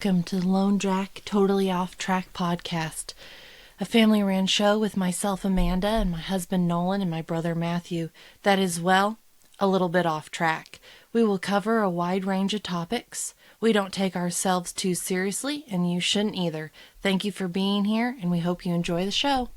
Welcome to the Lone Jack Totally Off Track podcast, a family ran show with myself, Amanda, and my husband, Nolan, and my brother, Matthew, that is, well, a little bit off track. We will cover a wide range of topics. We don't take ourselves too seriously, and you shouldn't either. Thank you for being here, and we hope you enjoy the show.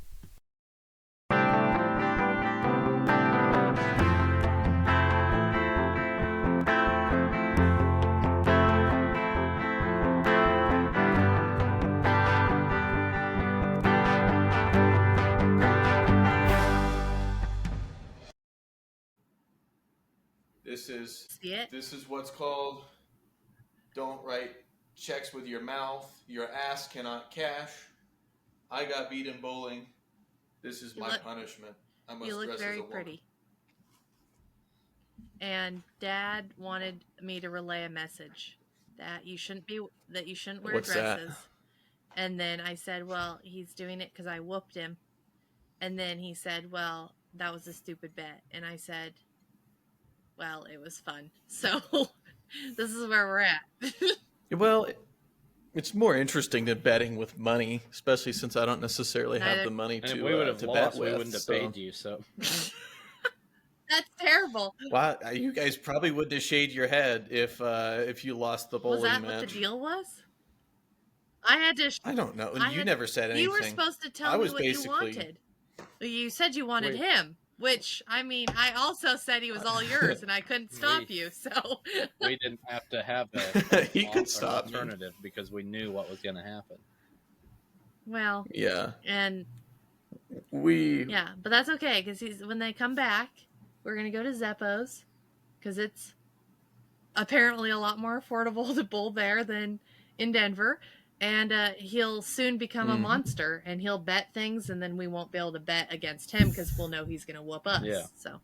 This is what's called don't write checks with your mouth. Your ass cannot cash. I got beat in bowling. This is my punishment. I must you look dress very as a woman. pretty. And Dad wanted me to relay a message that you shouldn't wear What's dresses. that? And then I said, well, he's doing it because I whooped him. And then he said, well, that was a stupid bet. And I said, well, it was fun. So this is where we're at. Well, it's more interesting than betting with money, especially since I don't necessarily have the money and to if we would have to lost, bet with. we wouldn't have paid you. So that's terrible. Well, you guys probably wouldn't have shaved your head if you lost the bowling match. Was that what the deal was? I had to. I don't know. You never said anything. You were supposed to tell me what you wanted. You said you wanted him. Which, I mean, I also said he was all yours, and I couldn't stop you, so... we didn't have to have an he could stop alternative because we knew what was going to happen. Well... Yeah. And... We... Yeah, but that's okay, because when they come back, we're going to go to Zeppo's, because it's apparently a lot more affordable to bowl there than in Denver. And he'll soon become a monster, and he'll bet things, and then we won't be able to bet against him because we'll know he's going to whoop us. Yeah. So.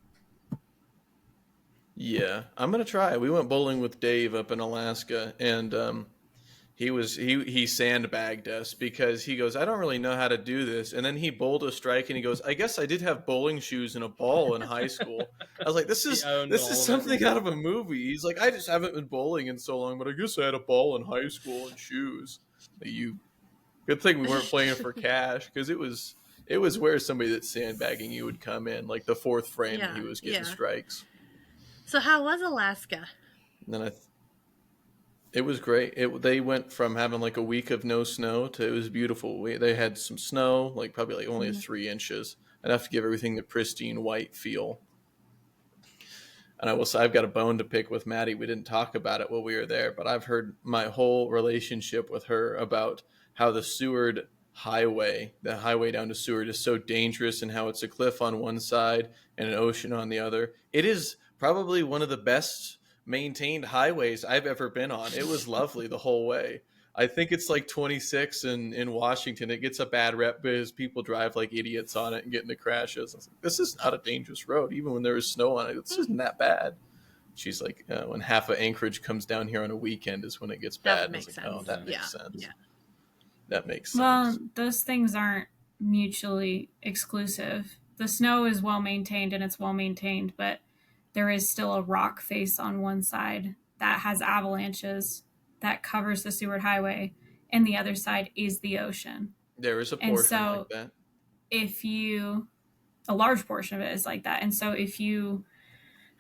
Yeah, I'm going to try. We went bowling with Dave up in Alaska, and he sandbagged us because he goes, I don't really know how to do this. And then he bowled a strike, and he goes, I guess I did have bowling shoes and a ball in high school. I was like, this is something out of a movie. He's like, I just haven't been bowling in so long, but I guess I had a ball in high school and shoes. Good thing we weren't playing for cash, because it was where somebody that's sandbagging you would come in, like the fourth frame, and he was getting strikes. So how was Alaska? And then it was great. They went from having like a week of no snow to it was beautiful. They had some snow, like probably like only 3 inches, enough to give everything the pristine white feel. And I will say I've got a bone to pick with Maddie. We didn't talk about it while we were there, but I've heard my whole relationship with her about how the Seward highway, the highway down to Seward, is so dangerous, and how it's a cliff on one side and an ocean on the other. It is probably one of the best maintained highways I've ever been on. It was lovely the whole way. I think it's like 26 in Washington. It gets a bad rep because people drive like idiots on it and get into crashes. I was like, this is not a dangerous road. Even when there is snow on it, this isn't that bad. She's like, when half of Anchorage comes down here on a weekend is when it gets bad. Makes sense. Oh, that makes sense. Yeah. That makes sense. Well, those things aren't mutually exclusive. The snow is well maintained and it's well maintained, but there is still a rock face on one side that has avalanches that covers the Seward Highway, and the other side is the ocean. There is a portion like that. A large portion of it is like that. And so if you,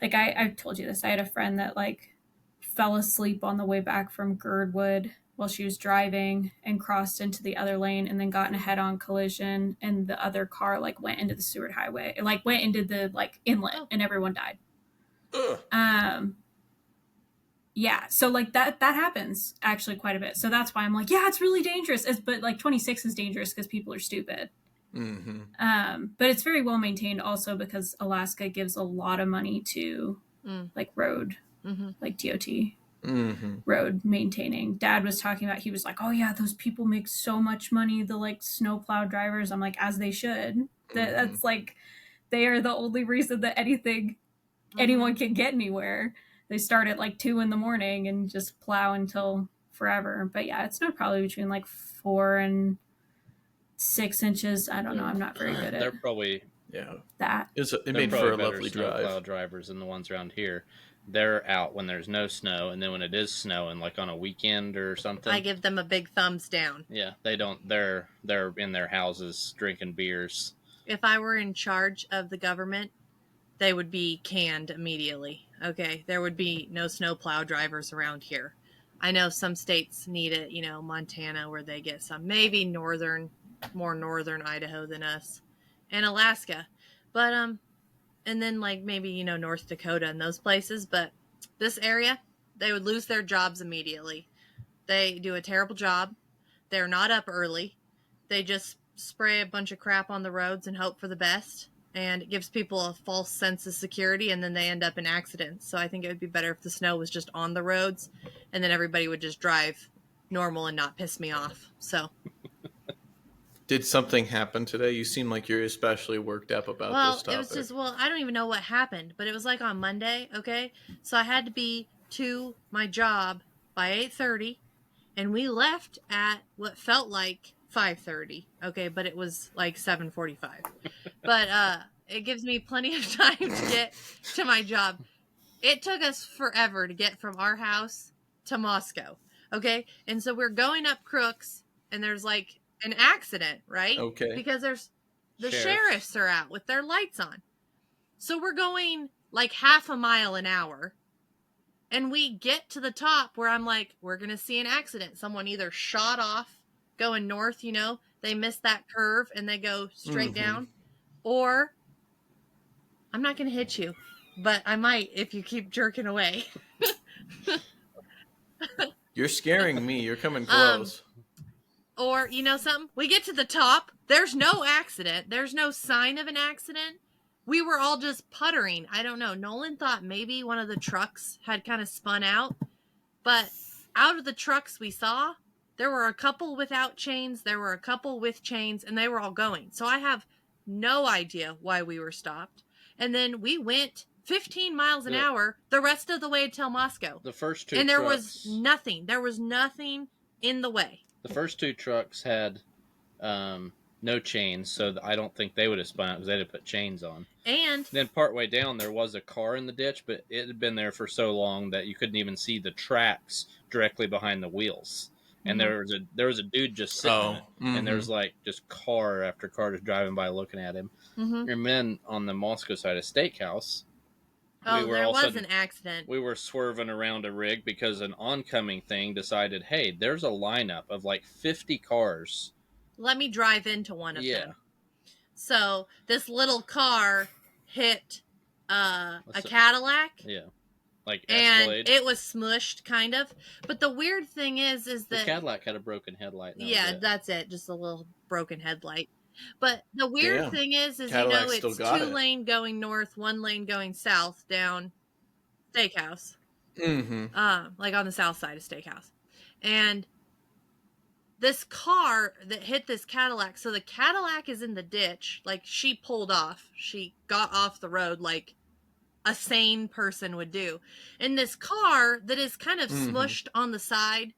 like I've told you this, I had a friend that like fell asleep on the way back from Girdwood while she was driving and crossed into the other lane and then got in a head-on collision, and the other car like went into the Seward Highway. It like went into the like inlet and everyone died. Ugh. Yeah, so like that happens actually quite a bit. So that's why I'm like, yeah, it's really dangerous. But like 26 is dangerous because people are stupid. Mm-hmm. But it's very well maintained also because Alaska gives a lot of money to like road, like DOT road maintaining. Dad was talking about, he was like, oh yeah, those people make so much money, the like snowplow drivers. I'm like, as they should. That's like, they are the only reason that anyone can get anywhere. They start at like 2 a.m. and just plow until forever. But yeah, it's not probably between like 4 and 6 inches. I don't know. I'm not very good at They're probably that. It made for a lovely drive. Snowplow drivers than the ones around here. they're out when there's no snow, and then when it is snowing, like on a weekend or something, I give them a big thumbs down. yeah, they don't. They're in their houses drinking beers. If I were in charge of the government, they would be canned immediately. Okay, there would be no snowplow drivers around here. I know some states need it, Montana where they get some, maybe more northern Idaho than us, and Alaska, but and then like maybe North Dakota and those places, but this area, they would lose their jobs immediately. They do a terrible job. They're not up early. They just spray a bunch of crap on the roads and hope for the best. And it gives people a false sense of security, and then they end up in accidents. So I think it would be better if the snow was just on the roads, and then everybody would just drive normal and not piss me off. So. Did something happen today? You seem like you're especially worked up about this topic. It was just, I don't even know what happened, but it was like on Monday, okay? So I had to be to my job by 8:30, and we left at what felt like 5:30, okay? But it was like 7:45. But it gives me plenty of time to get to my job. It took us forever to get from our house to Moscow, okay? And so we're going up Crooks, and there's like an accident, right? Okay. Because the sheriffs are out with their lights on. So we're going like half a mile an hour, and we get to the top where I'm like, we're going to see an accident. Someone either shot off going north, they missed that curve and they go straight down, or I'm not going to hit you, but I might if you keep jerking away. You're scaring me. You're coming close. Or, something? We get to the top. There's no accident. There's no sign of an accident. We were all just puttering. I don't know. Nolan thought maybe one of the trucks had kind of spun out. But out of the trucks we saw, there were a couple without chains. There were a couple with chains, and they were all going. So I have no idea why we were stopped. And then we went 15 miles an hour the rest of the way until Moscow. The first two and there was nothing. There was nothing in the way. The first two trucks had no chains, so I don't think they would have spun out because they had put chains on. And then partway down, there was a car in the ditch, but it had been there for so long that you couldn't even see the tracks directly behind the wheels. And there was a dude just sitting in it, and there was like just car after car just driving by looking at him. And then on the Moscow side of Steakhouse, there was an accident. We were swerving around a rig because an oncoming thing decided, hey, there's a lineup of like 50 cars. Let me drive into one of them. So this little car hit a Cadillac. Yeah. Like Escalade. And it was smushed, kind of. But the weird thing is that the Cadillac had a broken headlight. That's it. Just a little broken headlight. But the weird thing is Cadillac it's 2-lane going north, 1 lane going south down Steakhouse. Like on the south side of Steakhouse. And this car that hit this Cadillac, so the Cadillac is in the ditch. Like, she pulled off. She got off the road like a sane person would do. And this car that is kind of smushed on the side,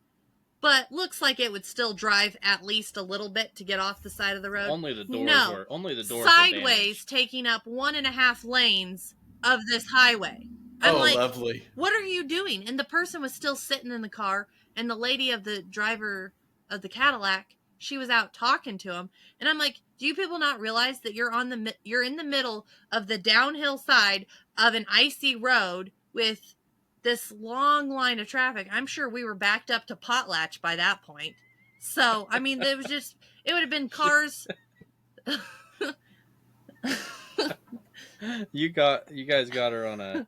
but looks like it would still drive at least a little bit to get off the side of the road. Only the doors sideways, taking up 1.5 lanes of this highway. I'm like, lovely. What are you doing? And the person was still sitting in the car, and the lady of the driver of the Cadillac, she was out talking to him. And I'm like, do you people not realize that you're in the middle of the downhill side of an icy road with this long line of traffic? I'm sure we were backed up to Potlatch by that point. So, I mean, it would have been cars. You guys got her on a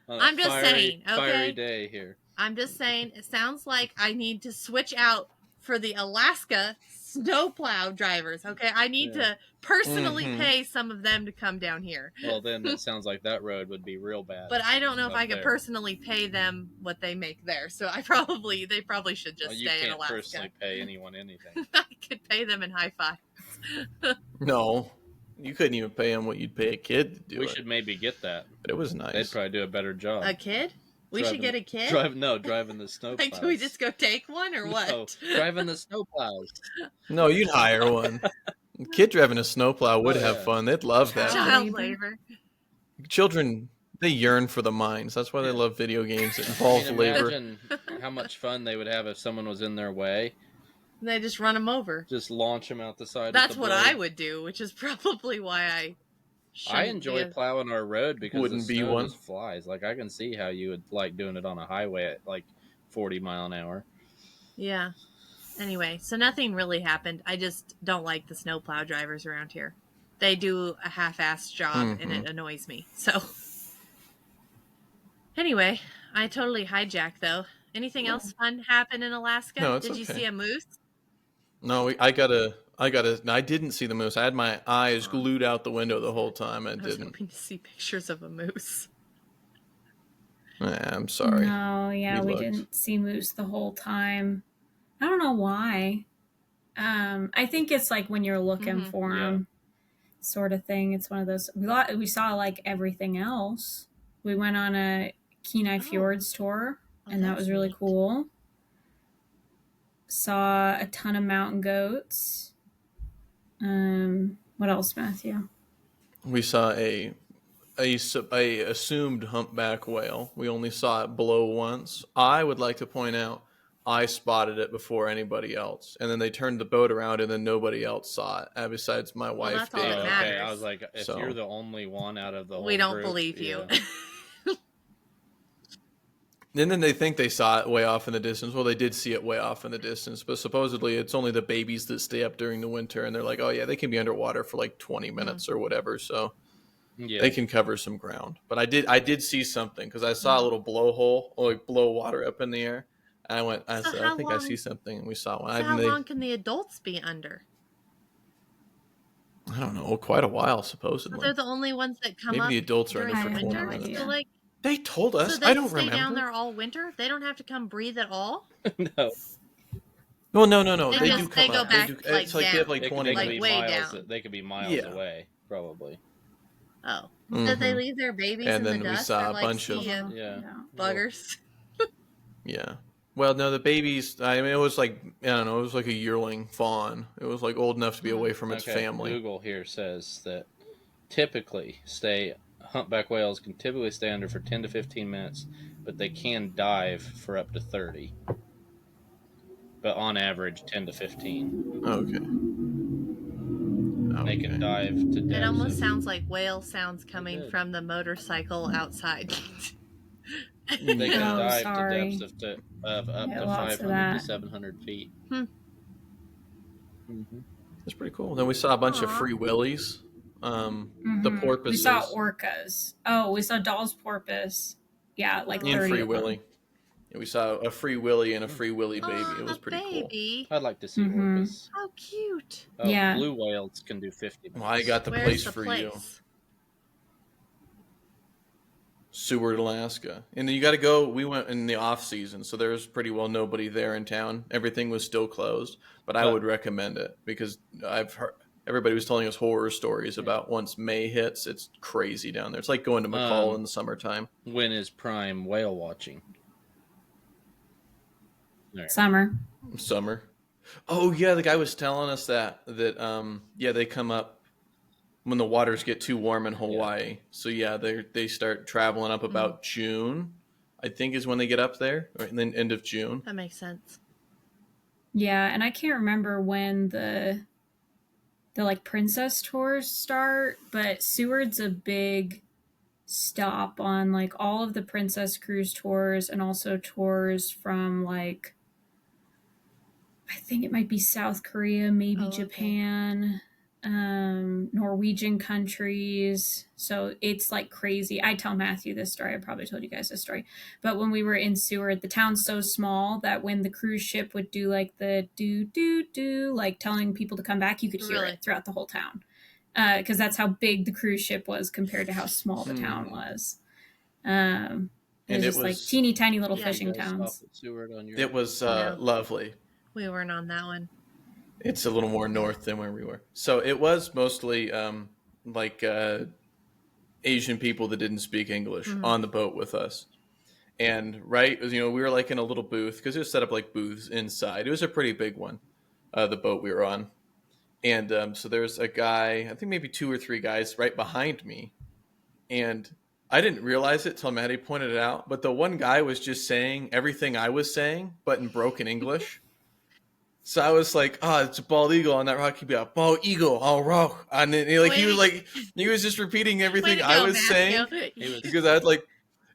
I'm just saying, okay? Fiery day here. I'm just saying, it sounds like I need to switch out for the Alaska snowplow drivers, okay? I need to personally pay some of them to come down here. Well, then it sounds like that road would be real bad. But I don't know if I could personally pay them what they make there. So they probably should just stay in Alaska. You can't personally pay anyone anything. I could pay them in high fives. No. You couldn't even pay them what you'd pay a kid to do We should maybe get that. But it was nice. They'd probably do a better job. A kid? We should get a kid? Driving the snowplows. Like, do we just go take one or what? No, driving the snowplows. No, you'd hire one. A kid driving a snowplow would have fun. They'd love that. Child labor. Children They yearn for the mines. That's why they love video games that involve labor. Imagine how much fun they would have if someone was in their way. They just run them over. Just launch them out the side. That's of the what blade. I would do, which is probably why I enjoy plowing our road because Wouldn't the be snow one. just flies. Like, I can see how you would like doing it on a highway at like 40 mile an hour. Yeah. Anyway, so nothing really happened. I just don't like the snowplow drivers around here. They do a half-assed job, and it annoys me. So, anyway, I totally hijacked, though. Anything else fun happen in Alaska? No, it's Did you see a moose? No, I didn't see the moose. I had my eyes glued out the window the whole time. I was didn't. hoping to see pictures of a moose. I'm sorry. No, yeah, we didn't see moose the whole time. I don't know why. I think it's like when you're looking for them, sort of thing. It's one of those. We saw like everything else. We went on a Kenai Fjords tour, and that was really cool. Saw a ton of mountain goats. What else, Matthew? We saw a assumed humpback whale. We only saw it blow once. I would like to point out I spotted it before anybody else, and then they turned the boat around, and then nobody else saw it besides my wife. That's all that matters. Okay, I was like, if you're the only one out of the whole we don't group, believe you. And then they think they saw it way off in the distance. Well, they did see it way off in the distance, but supposedly it's only the babies that stay up during the winter, and they're like, oh yeah, they can be underwater for like 20 minutes or whatever, so they can cover some ground. But I did see something because I saw a little blowhole, like blow water up in the air. And I said, I think I see something, and we saw one. So how long can the adults be under? I don't know, quite a while supposedly. So they're the only ones that come up. Maybe the adults are under for 20 winter. minutes. So like, they told us. So they I don't stay remember. down there all winter. They don't have to come breathe at all. No. Well, no. They do come they go up. back They do, like it's like they have like 20 like way miles, down. They could be miles away, probably. Oh, did they leave their babies and in then the dust? we saw or, a bunch of buggers. Yeah. Well, no, the babies. I mean, it was like I don't know. It was like a yearling fawn. It was like old enough to be away from its family. Google here says that humpback whales can typically stay under for 10 to 15 minutes, but they can dive for up to 30. But on average, 10 to 15. Okay. They can dive to depths. It almost sounds like whale sounds coming from the motorcycle outside. They can dive to depths of up to 500 to 700 feet. That's pretty cool. Then we saw a bunch of free willies. The porpoises. We saw orcas. Oh, we saw Dall's porpoise. Yeah, like 30 and free willy. Yeah, we saw a free willy and a free willy baby. It was pretty cool. I'd like to see orcas. How cute. Oh, yeah. Blue whales can do 50 minutes. Well, I got the place for you. Seward, Alaska. And then you got to go. We went in the off season, so there was pretty well nobody there in town. Everything was still closed, but I would recommend it because I've heard everybody was telling us horror stories about once May hits, it's crazy down there. It's like going to McCall in the summertime. When is prime whale watching? Summer. Oh yeah, the guy was telling us that they come up when the waters get too warm in Hawaii. Yeah. So yeah, they start traveling up about June, I think is when they get up there, right? And then end of June. That makes sense. Yeah, and I can't remember when the like princess tours start, but Seward's a big stop on like all of the princess cruise tours and also tours from like I think it might be South Korea, maybe Japan. Norwegian countries. So it's like crazy. I tell Matthew this story. I probably told you guys this story. But when we were in Seward, the town's so small that when the cruise ship would do like the do, like telling people to come back, you could hear it throughout the whole town. Because that's how big the cruise ship was compared to how small the town was. It was just like teeny tiny little fishing towns. It was lovely. We weren't on that one. It's a little more north than where we were. So it was mostly Asian people that didn't speak English on the boat with us. And we were like in a little booth because it was set up like booths inside. It was a pretty big one, the boat we were on. And so there's a guy, I think maybe 2 or 3 guys right behind me. And I didn't realize it till Maddie pointed it out, but the one guy was just saying everything I was saying, but in broken English. So I was like, it's a bald eagle on that rock. He'd be like, bald eagle, all rock. And then he was just repeating everything I was saying. Because I had like,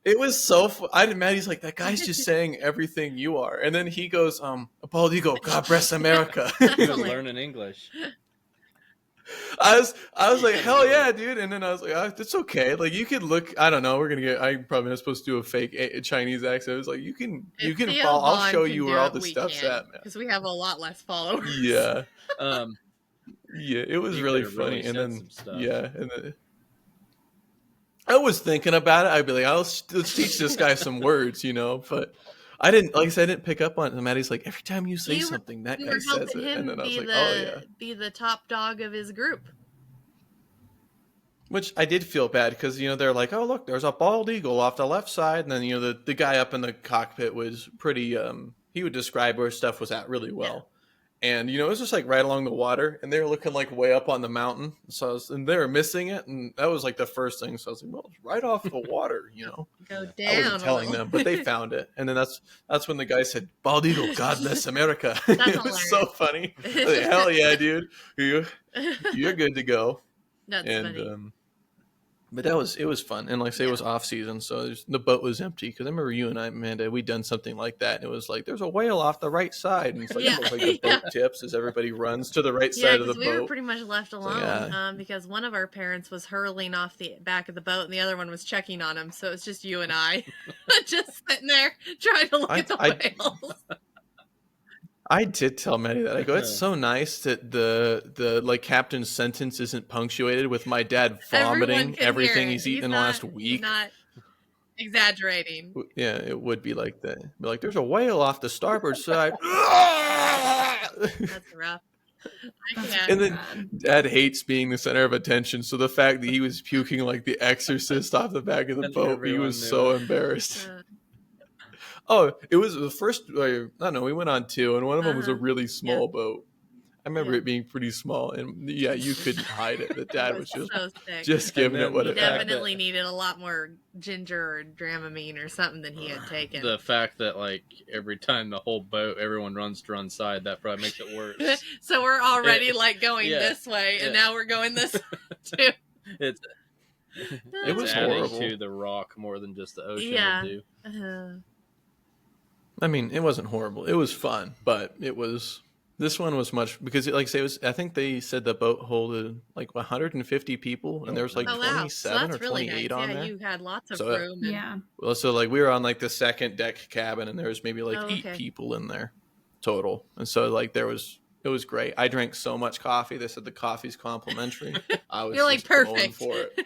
it was so Maddie's like, that guy's just saying everything you are. And then he goes, a bald eagle, God bless America. He was learning English. I was like, hell yeah, dude. And then I was like, it's okay. Like, you could look, I don't know. I'm probably not supposed to do a fake Chinese accent. I was like, you can follow. I'll show you where all the stuff's at, man. Because we have a lot less followers. Yeah. Yeah, it was really funny. Really, and then, I was thinking about it. I'd be like, let's teach this guy some words, but I didn't pick up on it. And Maddie's like, every time you say something, that guy says it. And then I was like, oh, yeah. Be the top dog of his group. Which I did feel bad because, they're like, oh, look, there's a bald eagle off the left side. And then, the guy up in the cockpit was pretty, he would describe where stuff was at really well. Yeah. And, it was just like right along the water. And they were looking like way up on the mountain. And they were missing it. And that was like the first thing. So I was like, well, it's right off the water, Go down. I wasn't telling them, but they found it. And then that's when the guy said, bald eagle, God bless America. It was so funny. I was like, hell yeah, dude. You're good to go. That's funny. But it was fun. And like I say, it was off season. So the boat was empty. Because I remember you and I, Amanda, we'd done something like that. And it was like, there's a whale off the right side. And it's like, the boat tips as everybody runs to the right side of the boat. We were pretty much left alone because one of our parents was hurling off the back of the boat and the other one was checking on him. So it's just you and I just sitting there trying to look at the whales. I did tell Maddie that. I go, it's so nice that the like captain's sentence isn't punctuated with my dad vomiting everything he's eaten in the last week. He's not exaggerating. Yeah, it would be like that. Be like, there's a whale off the starboard side. That's rough. And then Dad hates being the center of attention. So the fact that he was puking like the Exorcist off the back of the boat, he was so embarrassed. Oh, it was the first, I don't know, we went on two, and one of them was a really small boat. I remember it being pretty small, and you couldn't hide it. The dad was just giving it what it had. He definitely needed a lot more ginger or Dramamine or something than he had taken. The fact that, like, every time the whole boat, everyone runs to run side, that probably makes it worse. So we're already, going this way, and now we're going this too. It was horrible. To the rock more than just the ocean would do. I mean, it wasn't horrible. It was fun, but this one was much, because like I say, I think they said the boat holded like 150 people, and there was like 27 or 28 on there. You had lots of room. Well, so like we were on like the second deck cabin, and there was maybe like 8 people in there total. And so like it was great. I drank so much coffee. They said the coffee's complimentary. I was just perfect going for it.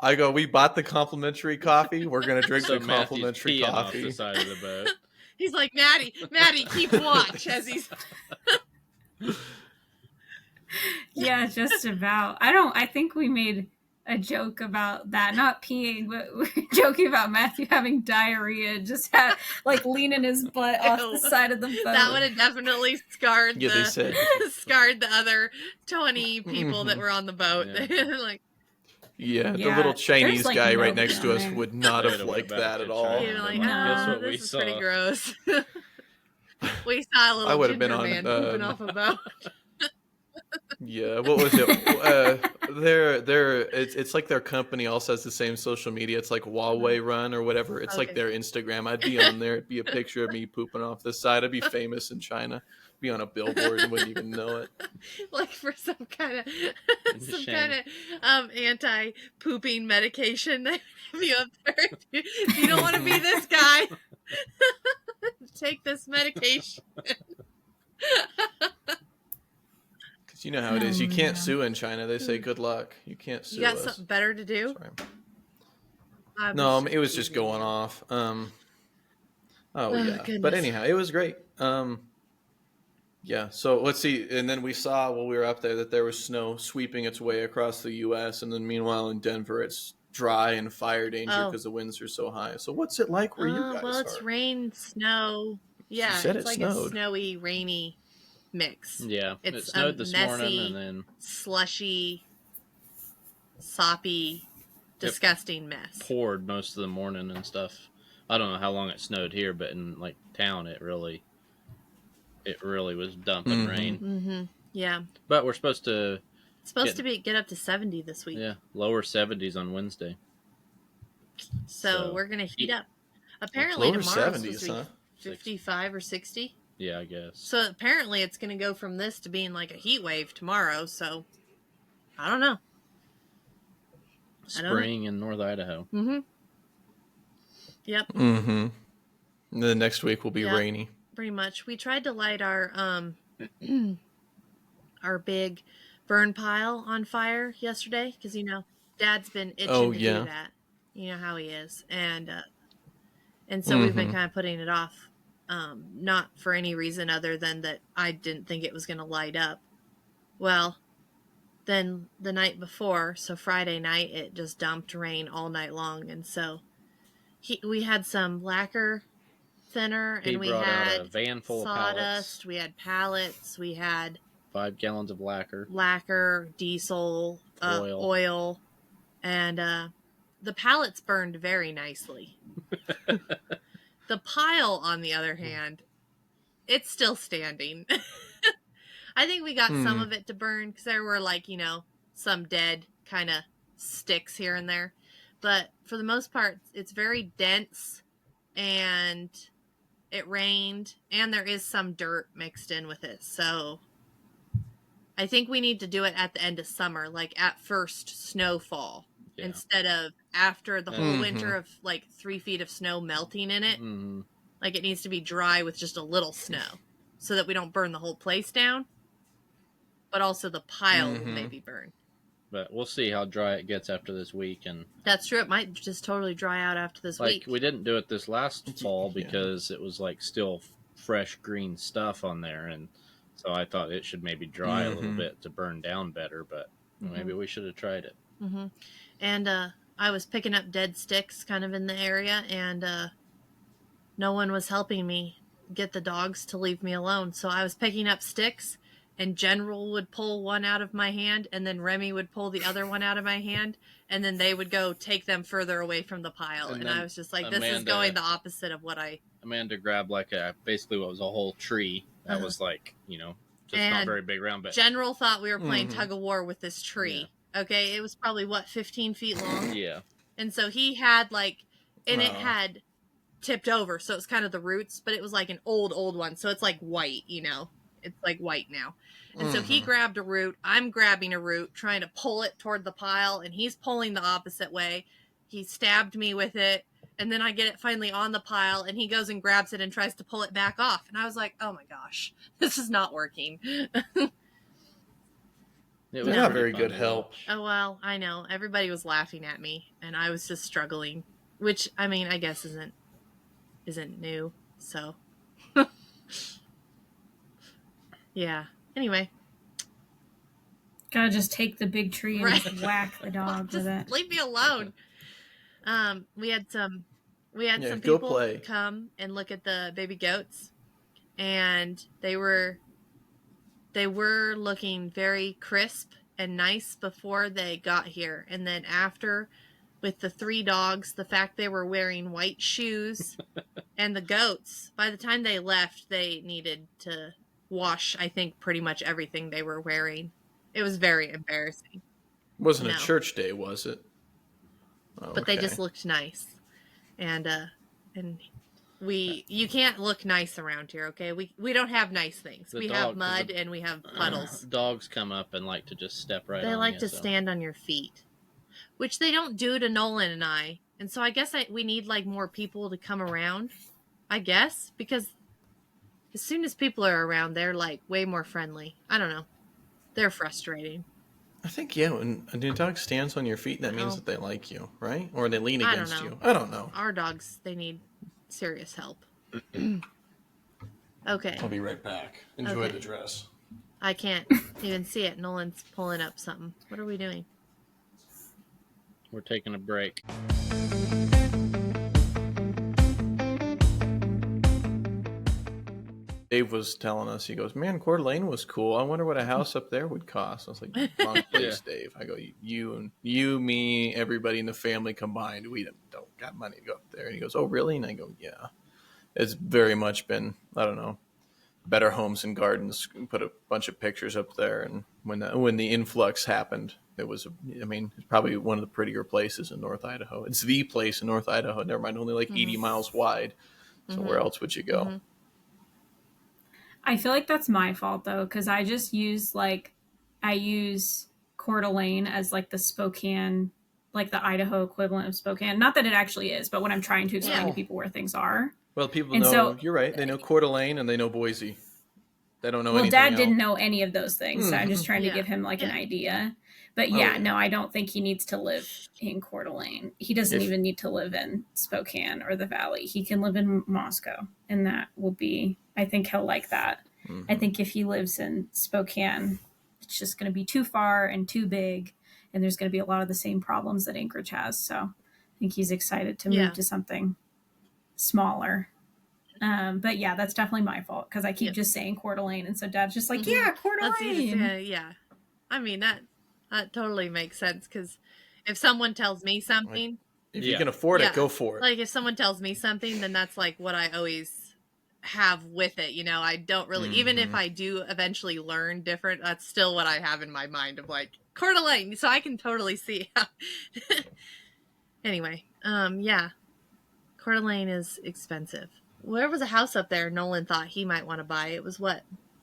I go, we bought the complimentary coffee. We're going to drink the complimentary coffee. Off the side of the boat. He's like, Maddie, keep watch as he's... Yeah, just about. I think we made a joke about that. Not peeing, but we're joking about Matthew having diarrhea. Just leaning his butt off the side of the boat. That would have definitely scarred scarred the other 20 people that were on the boat. Yeah. The little Chinese guy right next to us would not have liked that at all. You're like, this is pretty gross. We saw a little ginger man pooping off a boat. Yeah, what was it? It's like their company also has the same social media. It's like Huawei Run or whatever. It's like their Instagram. I'd be on there. It'd be a picture of me pooping off the side. I'd be famous in China. Be on a billboard and wouldn't even know it. Like for some kind of anti-pooping medication. Be up there. If you don't want to be this guy, take this medication. Because you know how it is. You can't sue in China. They say good luck. You can't sue. You got something better to do? No, it was just going off. Goodness. But anyhow, it was great. Yeah, so let's see. And then we saw while we were up there that there was snow sweeping its way across the U.S. And then meanwhile in Denver, it's dry and fire danger because the winds are so high. So what's it like where you guys are? Well, it's rain, snow. Yeah, it's like snowed. A snowy, rainy mix. Yeah, it snowed this messy, morning and then slushy, soppy disgusting mess. Poured most of the morning and stuff. I don't know how long it snowed here, but in like town, it really was dumping rain. Mm-hmm. Yeah. But we're supposed to. It's supposed to get up to 70 this week. Yeah, lower 70s on Wednesday. So we're gonna heat up. Apparently lower tomorrow's 70s, supposed to be 55 or 60. Yeah, I guess. So apparently it's gonna go from this to being like a heat wave tomorrow. So I don't know. Spring in North Idaho. Mm-hmm. Yep. Mm-hmm. The next week will be rainy. Pretty much. We tried to light our our big burn pile on fire yesterday because Dad's been itching to do that. You know how he is, and so we've been kind of putting it off, not for any reason other than that I didn't think it was going to light up. Well, then the night before, so Friday night, it just dumped rain all night long, and so we had some lacquer thinner, and we had a van full sawdust, of pallets. we had pallets, we had 5 gallons of lacquer, diesel, oil, and the pallets burned very nicely. The pile, on the other hand, it's still standing. I think we got some of it to burn because there were some dead kind of sticks here and there. But for the most part, it's very dense, and it rained, and there is some dirt mixed in with it. So I think we need to do it at the end of summer, like at first snowfall, instead of after the whole winter of 3 feet of snow melting in it. Like it needs to be dry with just a little snow so that we don't burn the whole place down, but also the pile will maybe burn. But we'll see how dry it gets after this week. And that's true. It might just totally dry out after this week. We didn't do it this last fall because it was still fresh green stuff on there. And so I thought it should maybe dry a little bit to burn down better, but maybe we should have tried it. And I was picking up dead sticks kind of in the area, and no one was helping me get the dogs to leave me alone. So I was picking up sticks, and General would pull one out of my hand, and then Remy would pull the other one out of my hand, and then they would go take them further away from the pile. And I was just like, this is going the opposite of what Amanda grabbed basically what was a whole tree that was just not very big around. But General thought we were playing tug of war with this tree. Yeah. Okay, it was probably 15 feet long. Yeah. And so he had it had tipped over, so it was kind of the roots, but it was like an old one, so it's white, it's white now. And so he grabbed a root, I'm grabbing a root, trying to pull it toward the pile, and he's pulling the opposite way. He stabbed me with it, and then I get it finally on the pile, and he goes and grabs it and tries to pull it back off. And I was like, oh my gosh, this is not working. They're not very good help. Oh, well, I know. Everybody was laughing at me, and I was just struggling, which, I mean, I guess isn't new, so. Yeah. Anyway. Gotta just take the big tree and just whack the dog with it. Leave me alone. We had some people come and look at the baby goats, and they were looking very crisp and nice before they got here. And then after, with the 3 dogs, the fact they were wearing white shoes and the goats, by the time they left, they needed to wash, I think, pretty much everything they were wearing. It was very embarrassing. Wasn't a church day, was it? Oh, but they just looked nice. And you can't look nice around here, okay? We don't have nice things. We have mud and we have puddles. Dogs come up and like to just step right on you. They like to stand on your feet, which they don't do to Nolan and I. And so I guess we need more people to come around, I guess, because as soon as people are around, they're way more friendly. I don't know. They're frustrating. I think, when a dog stands on your feet, that means that they like you, right? Or they lean against you. I don't know. Our dogs, they need serious help. Okay. I'll be right back. Enjoy the dress. I can't even see it. Nolan's pulling up something. What are we doing? We're taking a break. Dave was telling us, he goes, man, Coeur d'Alene was cool. I wonder what a house up there would cost. I was like, wrong place, Dave. I go, you, me, everybody in the family combined, we don't got money to go up there. And he goes, oh, really? And I go, yeah. It's very much been, I don't know, Better Homes and Gardens put a bunch of pictures up there. And when the influx happened, it's probably one of the prettier places in North Idaho. It's the place in North Idaho. Never mind, only like 80 miles wide. So where else would you go? I feel like that's my fault though, because I just use I use Coeur d'Alene as like the Spokane, like the Idaho equivalent of Spokane. Not that it actually is, but when I'm trying to explain to people where things are. Well, people know. So, you're right. They know Coeur d'Alene and they know Boise. They don't know anything Dad else. didn't know any of those things, so I'm just trying to give him like an idea. But no, I don't think he needs to live in Coeur d'Alene. He doesn't even need to live in Spokane or the Valley. He can live in Moscow, and that will be, I think he'll like that. I think if he lives in Spokane, it's just going to be too far and too big, and there's going to be a lot of the same problems that Anchorage has. So I think he's excited to move to something smaller. But yeah, that's definitely my fault because I keep just saying Coeur d'Alene, and so Dad's just like, yeah, Coeur d'Alene. Yeah. I mean, that totally makes sense because if someone tells me something, if you can afford it, go for it. Like if someone tells me something, then that's like what I always have with it. You know, I don't really, even if I do eventually learn different, that's still what I have in my mind of like Coeur d'Alene. So I can totally see how. Anyway, Coeur d'Alene is expensive. There was a house up there Nolan thought he might want to buy. It was what,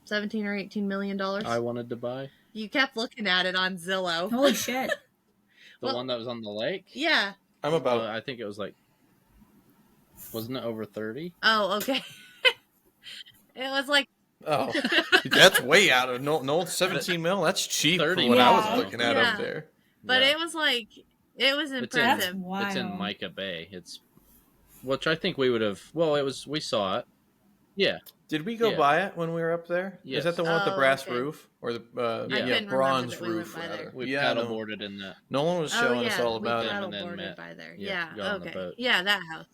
$17 or $18 million? I wanted to buy. You kept looking at it on Zillow. Holy shit. The one that was on the lake? Yeah. I'm about... I think it was like... Wasn't it over 30? Oh, okay. It was like... Oh, that's way out of... No, 17 mil? That's cheap for what I was looking at up there. But it was like... It was impressive. It's in Micah Bay. Which I think we would have... Well, we saw it. Yeah. Did we go buy it when we were up there? Yes. Is that the one with the brass roof? Or the bronze roof, rather? We paddleboarded in that. Nolan was showing us all about it. Paddleboarded by there. Yeah, okay. Yeah, that house.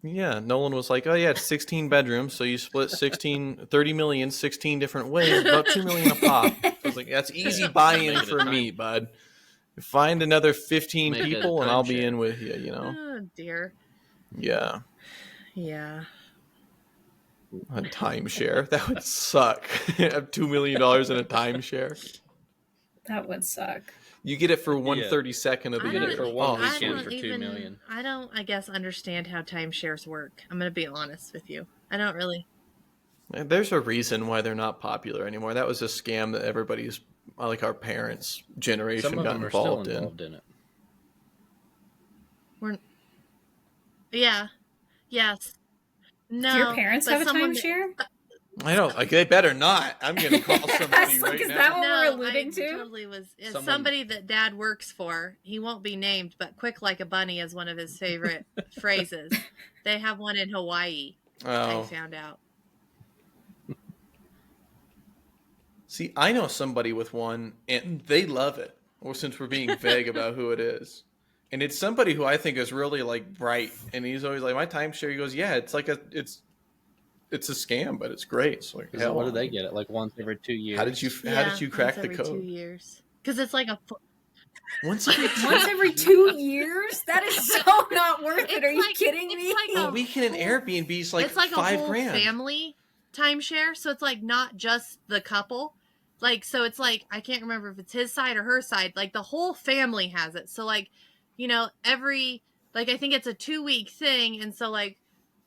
Yeah, Nolan was like, oh yeah, it's 16 bedrooms, so you split 30 million, 16 different ways, about $2 million a pop. I was like, that's easy buy-in for me, bud. Find another 15 people and I'll be in with you, you know? Oh, dear. Yeah. Yeah. A timeshare? That would suck. Have $2 million in a timeshare? That would suck. You get it for 1/32 of the year. For one weekend for $2 million. I don't, I guess, understand how timeshares work. I'm going to be honest with you. I don't really. There's a reason why they're not popular anymore. That was a scam that everybody's, like our parents' generation, got involved in. Yeah. Yes. No. Do your parents have a timeshare? I don't. Like, they better not. I'm going to call somebody right is now. Is that what we're alluding to? Totally was. It's somebody that Dad works for. He won't be named, but "quick like a bunny" is one of his favorite phrases. They have one in Hawaii. I found out. See, I know somebody with one, and they love it. Or since we're being vague about who it is. And it's somebody who I think is really like bright, and he's always like, my timeshare. He goes, yeah, it's like it's a scam, but it's great. So like, what do they get it? Like once every 2 years. How did you crack the code? 2 years. Because it's like once every 2 years. That is so not worth it. Are you kidding me? Like a weekend in Airbnb is like, it's like $5,000. A whole family timeshare, so it's like not just the couple. Like, so it's like, I can't remember if it's his side or her side. Like the whole family has it. So like, you know, I think it's a 2-week thing. And so like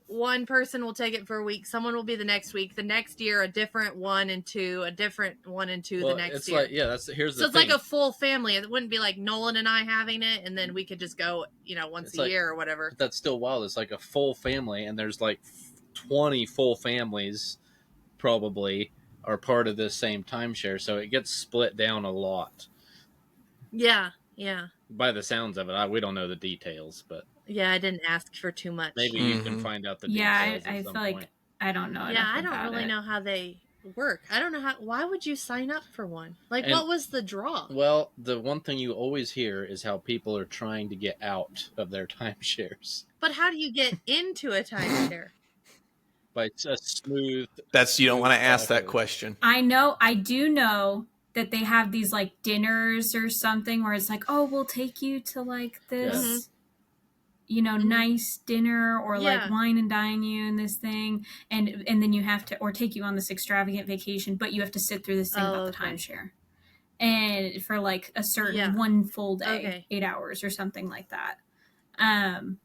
one person will take it for a week. Someone will be the next week, the next year, a different 1 and 2, a different 1 and 2 the next year. Like, here's the thing. So it's like a full family. It wouldn't be like Nolan and I having it. And then we could just go, you know, once a year or whatever. But that's still wild. It's like a full family. And there's like 20 full families probably are part of this same timeshare. So it gets split down a lot. Yeah. Yeah. By the sounds of it, we don't know the details, but yeah, I didn't ask for too much. Maybe you can find out the details. Yeah, I feel like I don't know. Yeah, I don't really know how they work. I don't know why would you sign up for one? Like, what was the draw? Well, the one thing you always hear is how people are trying to get out of their timeshares. But how do you get into a timeshare? But it's a smooth. You don't want to ask that process. question. I do know that they have these like dinners or something where it's like, oh, we'll take you to like this, nice dinner, or like wine and dine you in this thing. And then you have to, or take you on this extravagant vacation, but you have to sit through this thing about the timeshare. And for like a certain one full day, 8 hours or something like that.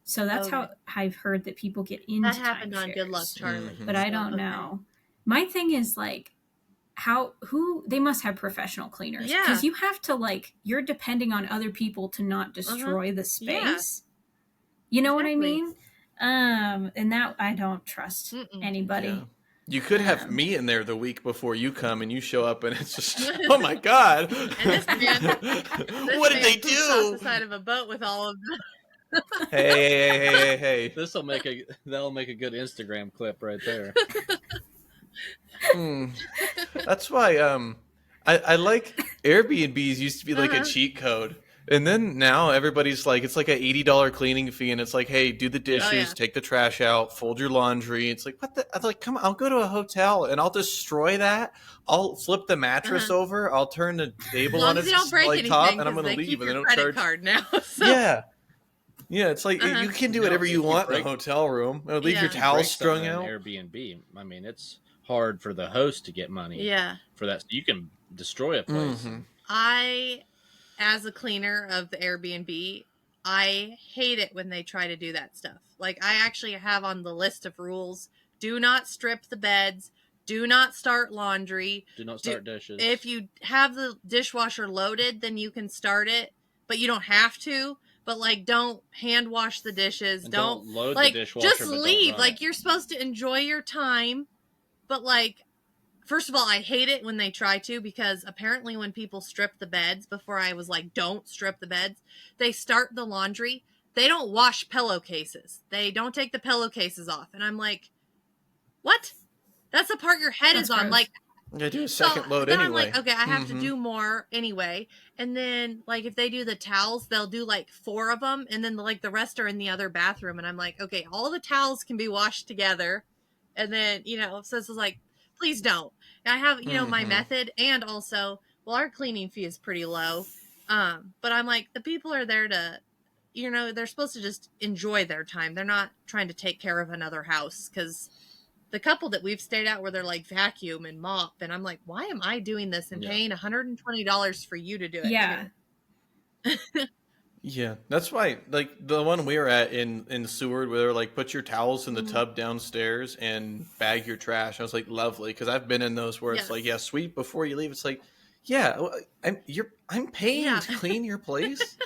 So that's how I've heard that people get into that happened on Good Luck Charlie. But I don't know. My thing is like, they must have professional cleaners, because you have to like, you're depending on other people to not destroy the space. You know what I mean? And that I don't trust anybody. Yeah. You could have me in there the week before you come, and you show up, and it's just, oh my God. And this man, what did they do? Off the side of a boat with all of them. Hey. That'll make a good Instagram clip right there. That's why I like Airbnbs used to be like a cheat code. And then now everybody's like, it's like an $80 cleaning fee, and it's like, hey, do the dishes, take the trash out, fold your laundry. It's like, what the? I'm like, come on, I'll go to a hotel and I'll destroy that. I'll flip the mattress over. I'll turn the table on its like top, and I'm going to leave, and they don't charge. Card now. So. Yeah. It's like you can do whatever you want in a hotel room. Or leave your towels strung out. Airbnb. I mean, it's hard for the host to get money. For that, so you can destroy a place. As a cleaner of the Airbnb, I hate it when they try to do that stuff. Like, I actually have on the list of rules, do not strip the beds, do not start laundry. Do not start dishes. If you have the dishwasher loaded, then you can start it, but you don't have to. But, like, don't hand wash the dishes. And don't load like, the dishwasher, just leave. Like, you're supposed to enjoy your time, but, like, first of all, I hate it when they try to, because apparently when people strip the beds, before I was like, don't strip the beds, they start the laundry. They don't wash pillowcases. They don't take the pillowcases off. And I'm like, what? That's the part your head is on. Gross. Like, they do a second load then anyway. I'm like, okay, I have to do more anyway. And then, like, if they do the towels, they'll do like 4 of them. And then the rest are in the other bathroom. And I'm like, okay, all the towels can be washed together. And then, so it's like, please don't. I have, my method, and also, our cleaning fee is pretty low. But I'm like, the people are there to, they're supposed to just enjoy their time. They're not trying to take care of another house, because the couple that we've stayed at where they're like vacuum and mop, and I'm like, why am I doing this and paying $120 for you to do it? Yeah. Yeah, that's why, like, the one we were at in Seward, where they were like, put your towels in the tub downstairs and bag your trash. I was like, lovely, because I've been in those where it's like, sweep before you leave. It's like, I'm paying to clean your place.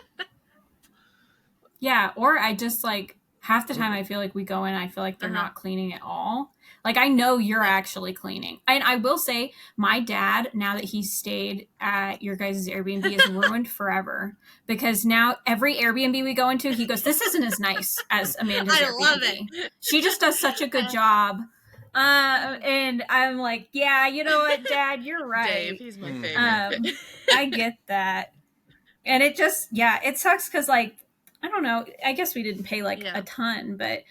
Yeah, or I just like, half the time I feel like we go in, I feel like they're not cleaning at all. Like, I know you're actually cleaning. And I will say, my dad, now that he's stayed at your guys' Airbnb, is ruined forever. Because now every Airbnb we go into, he goes, this isn't as nice as Amanda's Airbnb. I love it. She just does such a good job. And I'm like, yeah, you know what, Dad, you're right. Dave, he's my favorite. I get that. And it just, it sucks because, like, I don't know, I guess we didn't pay a ton, but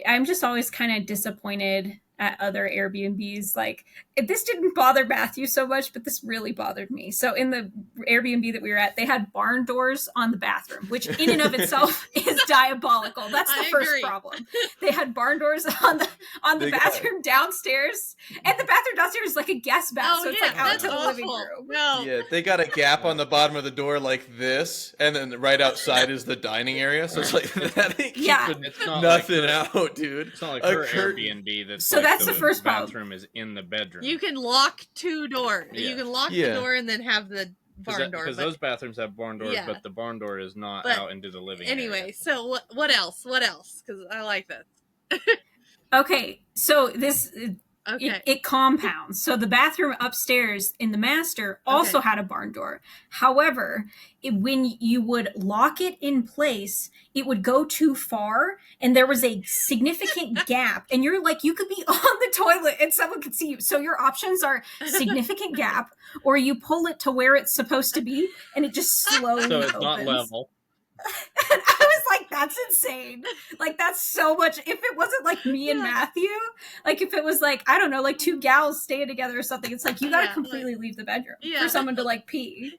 I'm just always kind of disappointed at other Airbnbs. Like, this didn't bother Matthew so much, but this really bothered me. So in the Airbnb that we were at, they had barn doors on the bathroom, which in and of itself is diabolical. That's the first problem. They had barn doors on the bathroom downstairs, and the bathroom downstairs is like a guest bath, so it's like out to the living room. No. Yeah, they got a gap on the bottom of the door like this, and then right outside is the dining area. So it's like that ain't keeping nothing out, dude. It's not like her Airbnb that's so that's the first problem. Bathroom is in the bedroom. You can lock 2 doors. Yeah. You can lock the door and then have the barn door. Because those bathrooms have barn doors, but the barn door is not out into the living area. Anyway, so what else? What else? Because I like this. Okay, so this... It compounds. So the bathroom upstairs in the master also had a barn door. However, when you would lock it in place, it would go too far, and there was a significant gap. And you're like, you could be on the toilet and someone could see you. So your options are significant gap, or you pull it to where it's supposed to be, and it just slowly So it's opens. not level. And I was like, that's insane. Like, that's so much. If it wasn't like me and Matthew, like if it was like, I don't know, like two gals staying together or something, it's like you gotta completely leave the bedroom for someone to like pee.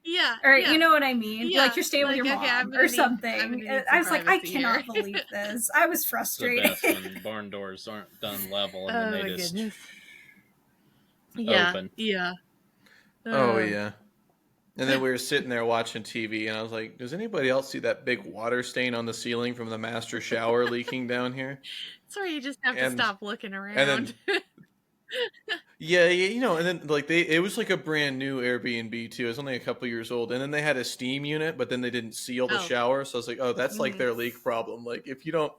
Or you know what I mean? Like you're staying with your mom or something. I was like, I cannot believe this. I was frustrated. It's the best when barn doors aren't done level and then they just open. Oh yeah. And then we were sitting there watching TV, and I was like, does anybody else see that big water stain on the ceiling from the master shower leaking down here? Sorry, you just have to stop looking around. And then, yeah, you know, and then like it was like a brand new Airbnb too. It was only a couple years old, and then they had a steam unit, but then they didn't seal the shower. So I was like, oh, that's like their leak problem. Like if you don't,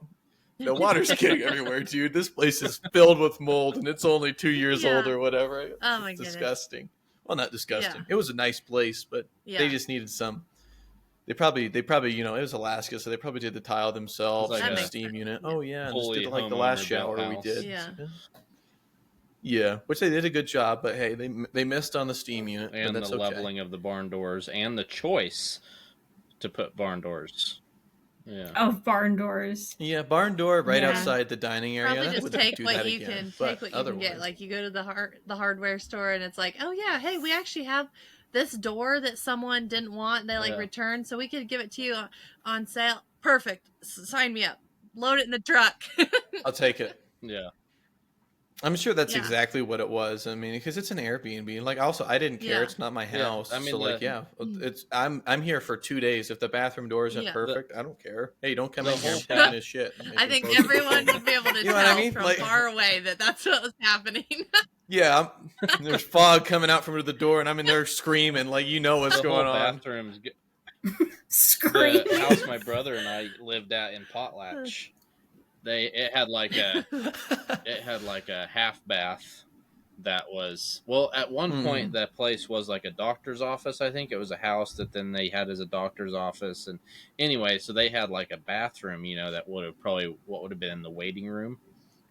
the water's getting everywhere, dude. This place is filled with mold, and it's only 2 years old or whatever. Oh my goodness. Disgusting. Well, not disgusting. It was a nice place, but they just needed some. They probably, you know, it was Alaska, so they probably did the tile themselves, like a steam unit. Oh yeah, just did like the last shower we did. Yeah, which they did a good job, but hey, they missed on the steam unit, and the leveling of the barn doors, and the choice to put barn doors. Yeah. Oh, barn doors. Yeah, barn door right outside the dining area. Probably just take what you can get. Like you go to the hardware store and it's like, oh yeah, hey, we actually have this door that someone didn't want and they like returned, so we could give it to you on sale. Perfect. Sign me up. Load it in the truck. I'll take it. Yeah. I'm sure that's exactly what it was. I mean, because it's an Airbnb. Like, also, I didn't care. It's not my house. I mean, so like, it's I'm here for 2 days. If the bathroom door isn't perfect, I don't care. Hey, don't come in here and put in his shit. I think everyone would be able to tell from far away that that's what was happening. Yeah, there's fog coming out from the door, and I'm in there screaming, like, you know what's going on. Bathrooms screaming. The house my brother and I lived at in Potlatch. It had like a half bath that was, well, at one point that place was like a doctor's office. I think it was a house that then they had as a doctor's office. And anyway, so they had like a bathroom, you know, that would have probably what would have been in the waiting room,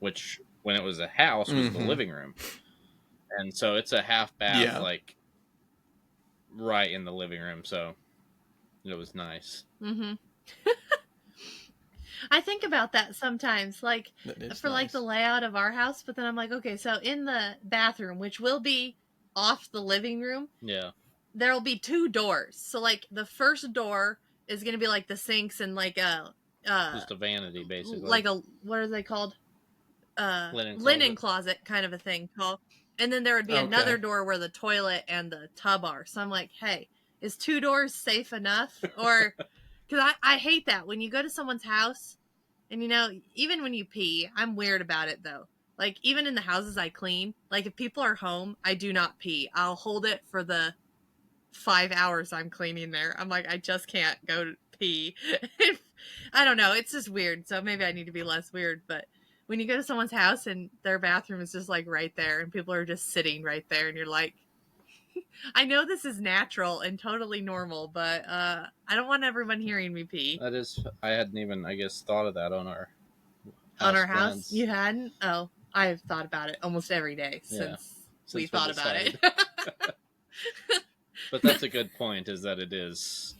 which when it was a house was the living room. And so it's a half bath, like right in the living room. So it was nice. I think about that sometimes, like for like the layout of our house, but then I'm like, okay, so in the bathroom, which will be off the living room, there'll be 2 doors. So like the first door is going to be like the sinks and like just a vanity, basically, like a, what are they called? Linen closet kind of a thing called. And then there would be another door where the toilet and the tub are. So I'm like, hey, is 2 doors safe enough? Or because I hate that when you go to someone's house and, you know, even when you pee, I'm weird about it though. Like even in the houses I clean, like if people are home, I do not pee. I'll hold it for the 5 hours I'm cleaning there. I'm like, I just can't go pee. I don't know. It's just weird. So maybe I need to be less weird. But when you go to someone's house and their bathroom is just like right there and people are just sitting right there and you're like, I know this is natural and totally normal, but I don't want everyone hearing me pee. That is, I hadn't even, I guess, thought of that on our house. You hadn't? Oh, I've thought about it almost every day since we thought about it. But that's a good point, is that it is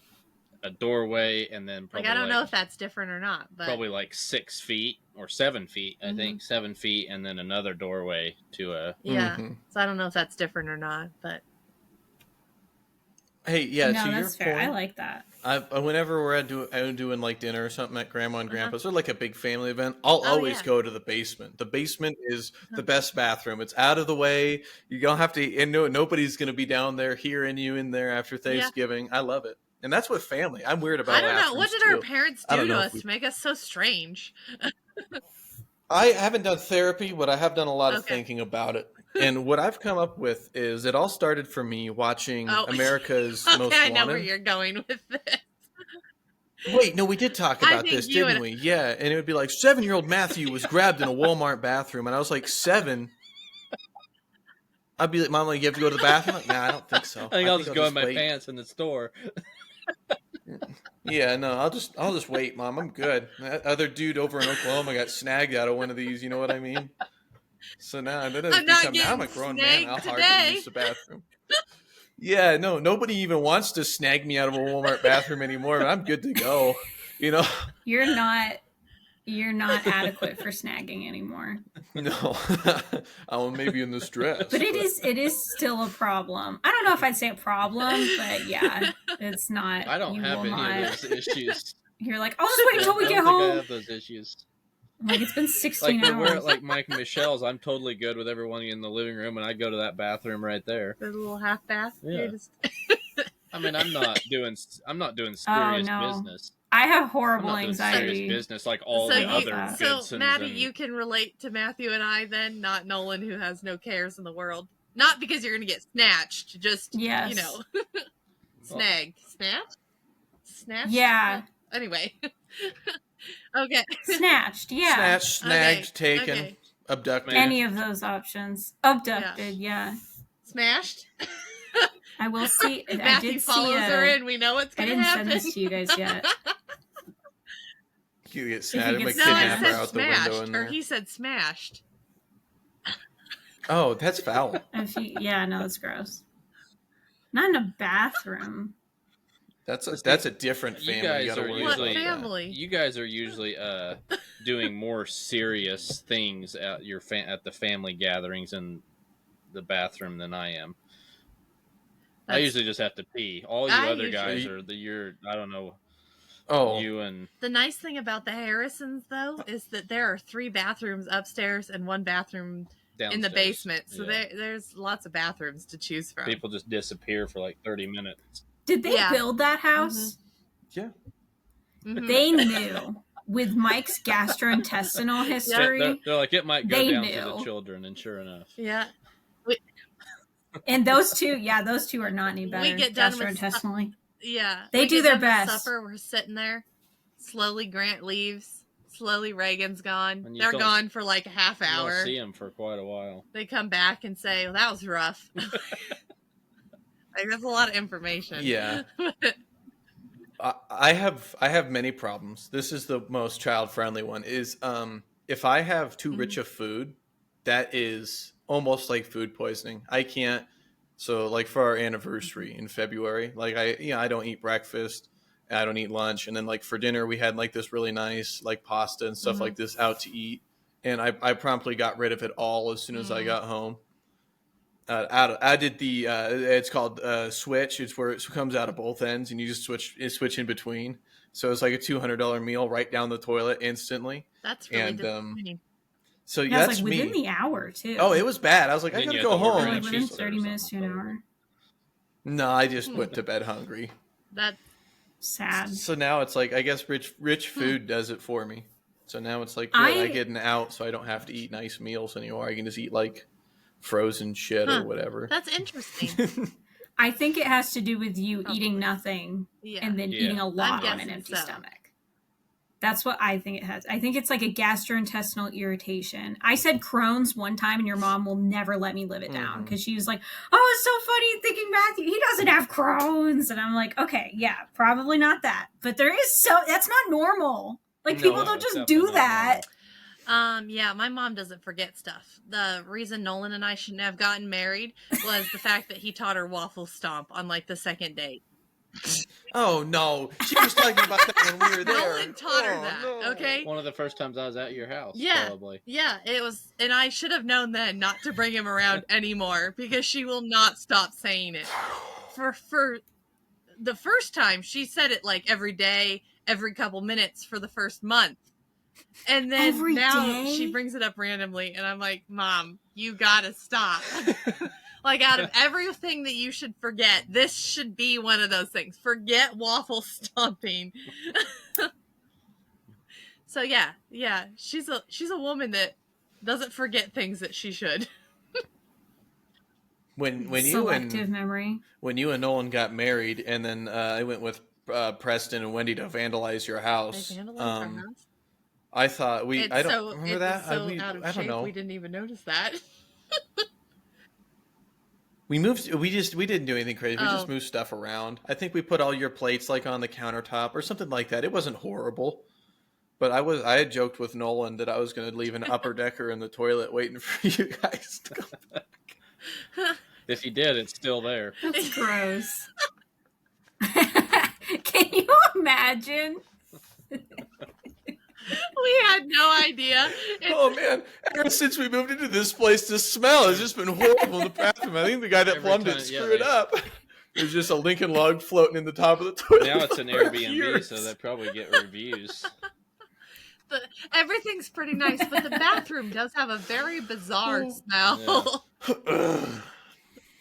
a doorway and then probably like, I don't know if that's different or not, but probably like 6 feet or 7 feet, I think 7 feet, and then another doorway to a So I don't know if that's different or not, but hey, yeah, no, to your that's fair. point, I like that. Whenever we're doing like dinner or something at Grandma and Grandpa's, or like a big family event, I'll always go to the basement. The basement is the best bathroom. It's out of the way. You don't have to, and nobody's going to be down there hearing you in there after Thanksgiving. I love it. And that's with family. I'm weird about I don't know. What did too. Our parents do to us to make us so strange? I haven't done therapy, but I have done a lot of thinking about it. And what I've come up with is it all started for me watching America's Most Wanted. I know where you're going with this. Wait, no, we did talk about this, didn't we? Yeah, and it would be like 7-year-old Matthew was grabbed in a Walmart bathroom, and I was like, 7? I'd be like, Mom, like, you have to go to the bathroom? Like, nah, I don't think so. I think I'll just go in my pants in the store. Yeah, no, I'll just wait, Mom. I'm good. That other dude over in Oklahoma got snagged out of one of these. You know what I mean? So now I'm a grown man. I'll hardly use the bathroom. Yeah, no, nobody even wants to snag me out of a Walmart bathroom anymore. I'm good to go. You know, You're not adequate for snagging anymore. no, oh, maybe in this dress, But it is still a problem. I don't know if I'd say a problem, but yeah, it's not. I don't have any of those issues. You're like, I'll just wait until we I get don't think home. I have those issues. I'm like, it's been 16 Like hours. like Mike and Michelle's, I'm totally good with everyone in the living room, and I go to that bathroom right there. The little half bath. Yeah. I mean, I'm not doing serious business. I have horrible I'm not anxiety. doing serious business like all the other Goodsons. So, Maddie, you can relate to Matthew and I then, not Nolan, who has no cares in the world. Not because you're going to get snatched, just, Yes. you know, snagged. Snatched? Snatched? Yeah. Anyway. Okay. Snatched, yeah. Snatched, snagged, taken, abducted. Any of those options. Abducted, yeah. Smashed? I will see. Matthew I did follows see her in. We know what's going to happen. I didn't send this to you guys yet. You get snagged with No, I kidnapper said out the window smashed, in or there. he said smashed. Oh, that's foul. Yeah, no, it's gross. Not in a bathroom. That's a different family. You guys are usually family? You guys are usually doing more serious things at at the family gatherings in the bathroom than I am. I usually just have to pee. All you other guys are I don't know. Oh, you and the nice thing about the Harrisons though is that there are 3 bathrooms upstairs and 1 bathroom downstairs in the basement. So there's lots of bathrooms to choose from. People just disappear for like 30 minutes. Did they build that house? Yeah. Mm-hmm. They knew. With Mike's gastrointestinal history. They're like, it might go down to the children, and sure enough. Yeah. And those two are not any better. We get done gastrointestinally. They do their best. Supper, we're sitting there. Slowly Grant leaves. Slowly Reagan's gone. They're gone for like a half hour. You don't see them for quite a while. They come back and say, well, that was rough. Like, that's a lot of information. Yeah. I have many problems. This is the most child-friendly one. Is if I have too rich of food, that is almost like food poisoning. I can't. So like for our anniversary in February, like I don't eat breakfast, I don't eat lunch, and then like for dinner we had like this really nice like pasta and stuff like this out to eat, and I promptly got rid of it all as soon as I got home. I did the it's called switch. It's where it comes out of both ends and you just switch in between. So it's like a $200 meal right down the toilet instantly. That's really disappointing. So that's like within me. the hour too. Oh, it was bad. I was like, I gotta go home. Like within 30 minutes to an hour. No, I just went to bed hungry. That's sad. So now it's like I guess rich food does it for me. So now it's like I get an out, so I don't have to eat nice meals anymore. I can just eat like frozen shit or whatever. That's interesting. I think it has to do with you eating nothing and then eating a lot on an empty stomach. That's what I think it has. I think it's like a gastrointestinal irritation. I said Crohn's one time and your mom will never let me live it down because she was like, oh, it's so funny thinking Matthew, he doesn't have Crohn's. And I'm like, okay, yeah, probably not that. But that's not normal. Like people don't just do that. Yeah, my mom doesn't forget stuff. The reason Nolan and I shouldn't have gotten married was the fact that he taught her waffle stomp on like the second date. Oh no, she was talking about that when we were there. Nolan taught her that. Okay, one of the first times I was at your house. Yeah, probably. Yeah, it was, and I should have known then not to bring him around anymore because she will not stop saying it. For the first time, she said it like every day, every couple minutes for the first month. And then she brings it up randomly, and I'm like, Mom, you gotta stop. Like, out of everything that you should forget, this should be one of those things. Forget waffle stomping. So yeah, she's a woman that doesn't forget things that she should. When selective memory. When you and Nolan got married, and then I went with Preston and Wendy to vandalize your house. They vandalized our house? I thought I don't remember that. Out of I don't shape, know. we didn't even notice that. We moved. We didn't do anything crazy. We just moved stuff around. I think we put all your plates like on the countertop or something like that. It wasn't horrible, but I had joked with Nolan that I was going to leave an upper decker in the toilet waiting for you guys to come back. If you did, it's still there. That's gross. Can you imagine We had no idea. Oh man! Ever since we moved into this place, the smell has just been horrible in the bathroom. I think the guy that plumbed it screwed it up. There's just a Lincoln log floating in the top of the toilet. Now it's an Airbnb, so they probably get reviews. Everything's pretty nice, but the bathroom does have a very bizarre smell. Yeah.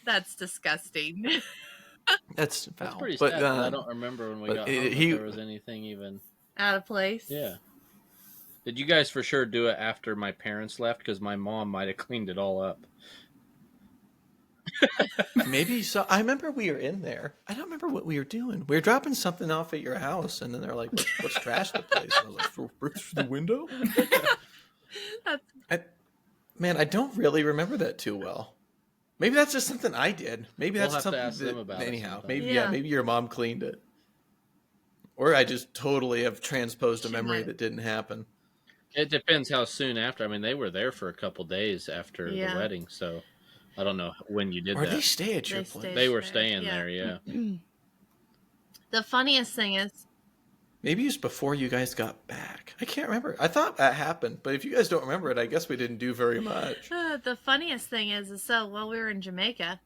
That's disgusting. That's foul. That's pretty but sad. I don't remember when we got home if there was anything even out of place. Yeah. Did you guys for sure do it after my parents left? Because my mom might have cleaned it all up. Maybe so. I remember we were in there. I don't remember what we were doing. We were dropping something off at your house, and then they're like, "What's trash the place?" I was like, "Throw bricks through the window." I don't really remember that too well. Maybe that's just something I did. Maybe that's something. To ask them about anyhow, it maybe maybe your mom cleaned it, or I just totally have transposed a memory that didn't happen. It depends how soon after. I mean, they were there for a couple days after the wedding, so I don't know when you did that. Or they stay at your place? They were staying there, yeah. The funniest thing is, maybe it's before you guys got back. I can't remember. I thought that happened, but if you guys don't remember it, I guess we didn't do very much. The funniest thing is so while we were in Jamaica,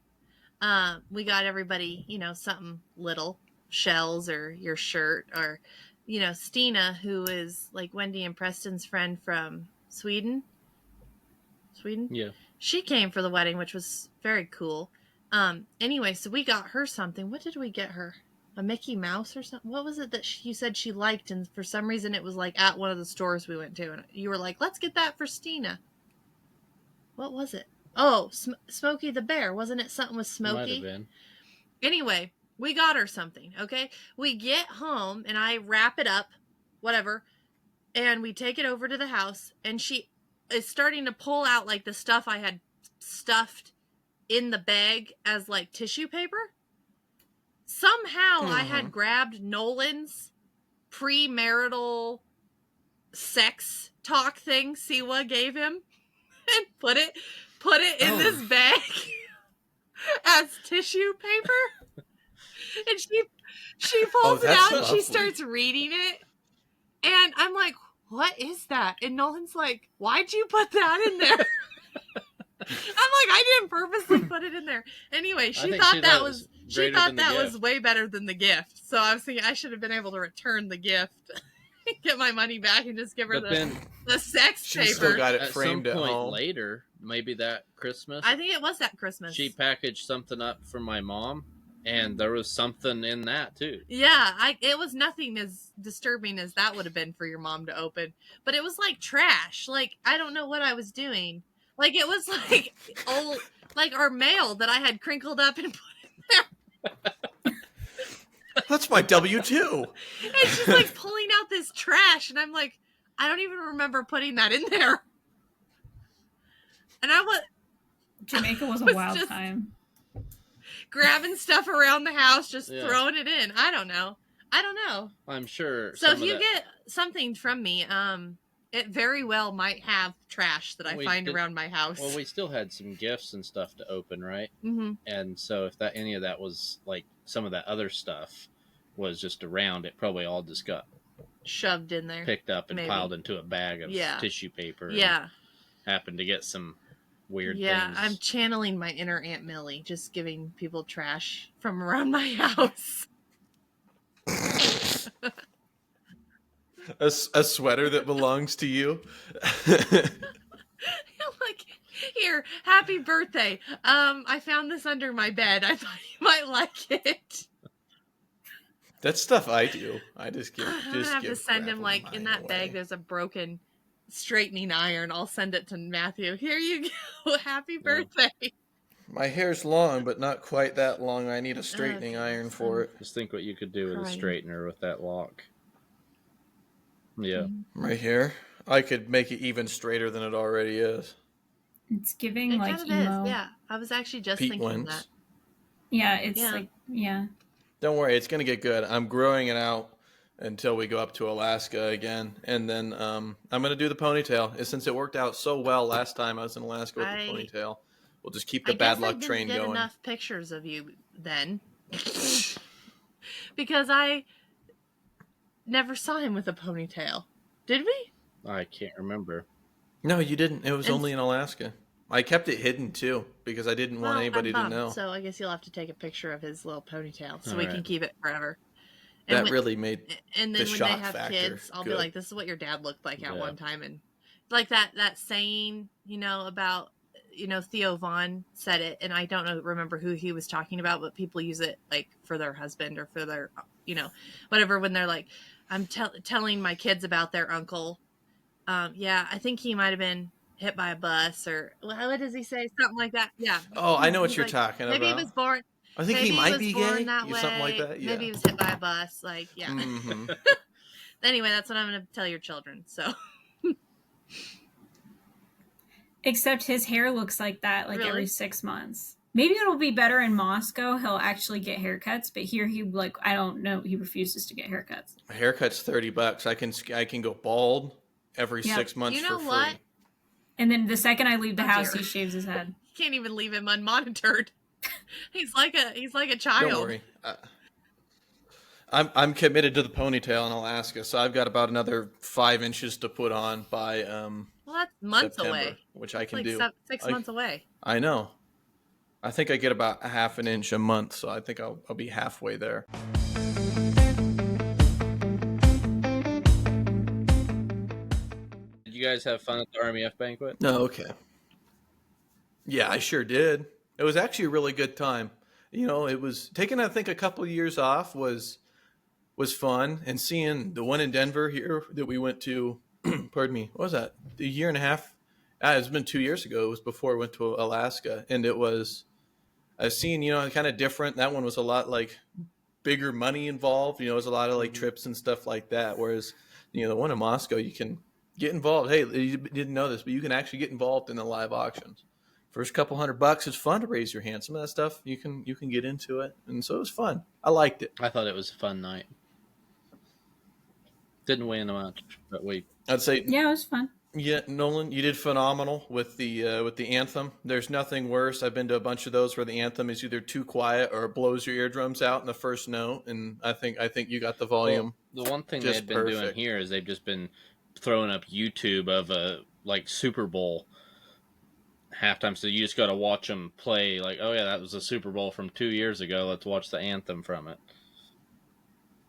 we got everybody, something little, shells or your shirt, or, Stina, who is like Wendy and Preston's friend from Sweden. Yeah. She came for the wedding, which was very cool. Anyway, so we got her something. What did we get her? A Mickey Mouse or something? What was it that you said she liked? And for some reason it was like at one of the stores we went to. And you were like, let's get that for Stina. What was it? Oh, Smokey the Bear. Wasn't it something with Smokey? Might have been. Anyway, we got her something, okay? We get home and I wrap it up, whatever. And we take it over to the house. And she is starting to pull out like the stuff I had stuffed in the bag as like tissue paper. Somehow I had grabbed Nolan's premarital sex talk thing Siwa gave him and put it in this bag as tissue paper. And she pulls it out and she starts reading it. And I'm like, what is that? And Nolan's like, why'd you put that in there? I'm like, I didn't purposely put it in there. Anyway, she thought that was way better than the gift. So I was thinking I should have been able to return the gift, get my money back, and just give her the sex paper. She still got it framed at some point home. Later, maybe that Christmas. I think it was that Christmas. She packaged something up for my mom, and there was something in that too. Yeah, it was nothing as disturbing as that would have been for your mom to open, but it was like trash. Like I don't know what I was doing. Like it was like old, like our mail that I had crinkled up and put in there. That's my W-2. And she's like pulling out this trash, and I'm like, I don't even remember putting that in there. And Jamaica was a wild time. Grabbing stuff around the house, just throwing it in. I don't know. I'm sure. So if you get something from me, it very well might have trash that I find around my house. Well, we still had some gifts and stuff to open, right? Mm-hmm. And so if any of that was like some of that other stuff was just around, it probably all just got shoved in there, picked up and piled into a bag of tissue paper. Yeah. Happened to get some weird things. Yeah, I'm channeling my inner Aunt Millie, just giving people trash from around my house. A sweater that belongs to you. Like, here, happy birthday. I found this under my bed. I thought you might like it. That's stuff I do. I just give. I'm gonna have to send him like in that bag. There's a broken straightening iron. I'll send it to Matthew. Here you go. Happy birthday. My hair's long, but not quite that long. I need a straightening iron for it. Just think what you could do with a straightener with that lock. Yeah. Right here. I could make it even straighter than it already is. It's giving like kind of emo. Is. Yeah, I was actually just thinking that. Yeah, it's like, yeah. Don't worry, it's going to get good. I'm growing it out until we go up to Alaska again. And then I'm going to do the ponytail. Since it worked out so well last time I was in Alaska with the ponytail, we'll just keep the bad luck train going. I didn't get enough pictures of you then. Because I never saw him with a ponytail. Did we? I can't remember. No, you didn't. It was only in Alaska. I kept it hidden too because I didn't want anybody to know. So I guess you'll have to take a picture of his little ponytail so we can keep it forever. That really made and then the when shock they have factor kids, I'll good. be like, "This is what your dad looked like at one time," and like that saying, about Theo Vaughn said it, and I don't remember who he was talking about, but people use it like for their husband or for their whatever when they're like, "I'm telling my kids about their uncle." I think he might have been hit by a bus or what does he say? Something like that. Yeah. Oh, I know what you're talking about. Maybe he was born. I think he might be gay. That way. Something like that. Yeah. Maybe he was hit by a bus. Like, yeah. Mm-hmm. Anyway, that's what I'm going to tell your children. So. Except his hair looks like that every 6 months. Maybe it'll be better in Moscow. He'll actually get haircuts, but here I don't know. He refuses to get haircuts. A haircut's $30. I can go bald every 6 months for free. What? And then the second I leave the house, he shaves his head. You can't even leave him unmonitored. He's like a child. Don't worry. I'm committed to the ponytail in Alaska, so I've got about another 5 inches to put on by well, that's months September, away, which I can like do. 6 months away. I know. I think I get about a half an inch a month, so I think I'll be halfway there. Did you guys have fun at the Rmef banquet? No, okay. Yeah, I sure did. It was actually a really good time. It was taking, I think, a couple of years off was fun, and seeing the one in Denver here that we went to, pardon me, what was that? A year and a half? It's been 2 years ago. It was before I went to Alaska, and it was seeing, kind of different. That one was a lot like bigger money involved. It was a lot of like trips and stuff like that. Whereas, the one in Moscow, you can get involved. Hey, you didn't know this, but you can actually get involved in the live auctions. First couple $100, it's fun to raise your hand. Some of that stuff you can get into it, and so it was fun. I liked it. I thought it was a fun night. Didn't win much, but I'd say it was fun. Yeah, Nolan, you did phenomenal with the anthem. There's nothing worse. I've been to a bunch of those where the anthem is either too quiet or blows your eardrums out in the first note, and I think you got the volume. Well, the one thing they've been doing here is they've just been throwing up YouTube of a Super Bowl halftime, so you just got to watch them play. Like, oh yeah, that was a Super Bowl from 2 years ago. Let's watch the anthem from it.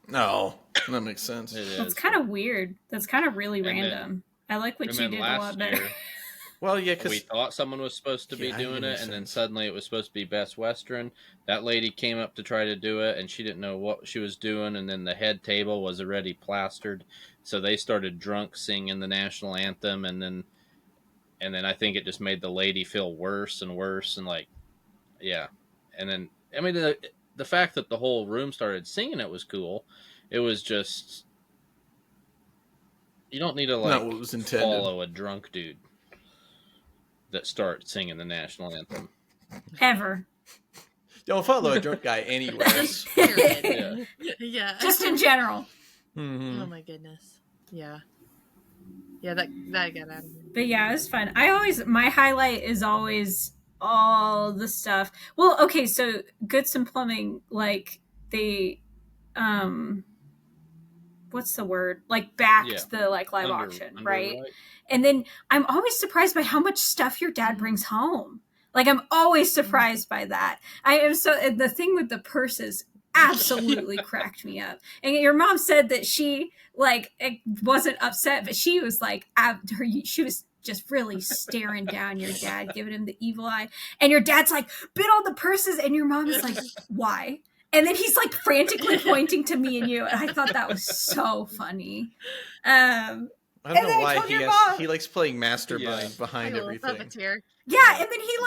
No, that makes sense. That's kind of weird. That's kind of really random. I like what you did a lot better. Well, yeah, because we thought someone was supposed to be doing it, and then suddenly it was supposed to be Best Western. That lady came up to try to do it, and she didn't know what she was doing, and then the head table was already plastered, so they started drunk singing the national anthem, and then I think it just made the lady feel worse and worse, and and then the fact that the whole room started singing it was cool. It was just, you don't need to follow a drunk dude that starts singing the national anthem. Ever. Don't follow a drunk guy anywhere. Yeah. Just in general. Mm-hmm. Oh my goodness. Yeah. Yeah, that got out of me. But yeah, it was fun. My highlight is always all the stuff. Well, okay, so Goods and Plumbing, they what's the word? Backed the live auction, right? And then I'm always surprised by how much stuff your dad brings home. I'm always surprised by that. I am the thing with the purses absolutely cracked me up. And your mom said that she wasn't upset, but she was she was just really staring down your dad, giving him the evil eye. And your dad's bid all the purses, and your mom is why? And then he's frantically pointing to me and you, and I thought that was so funny. I don't know why he likes playing mastermind behind everything. Yeah, and then he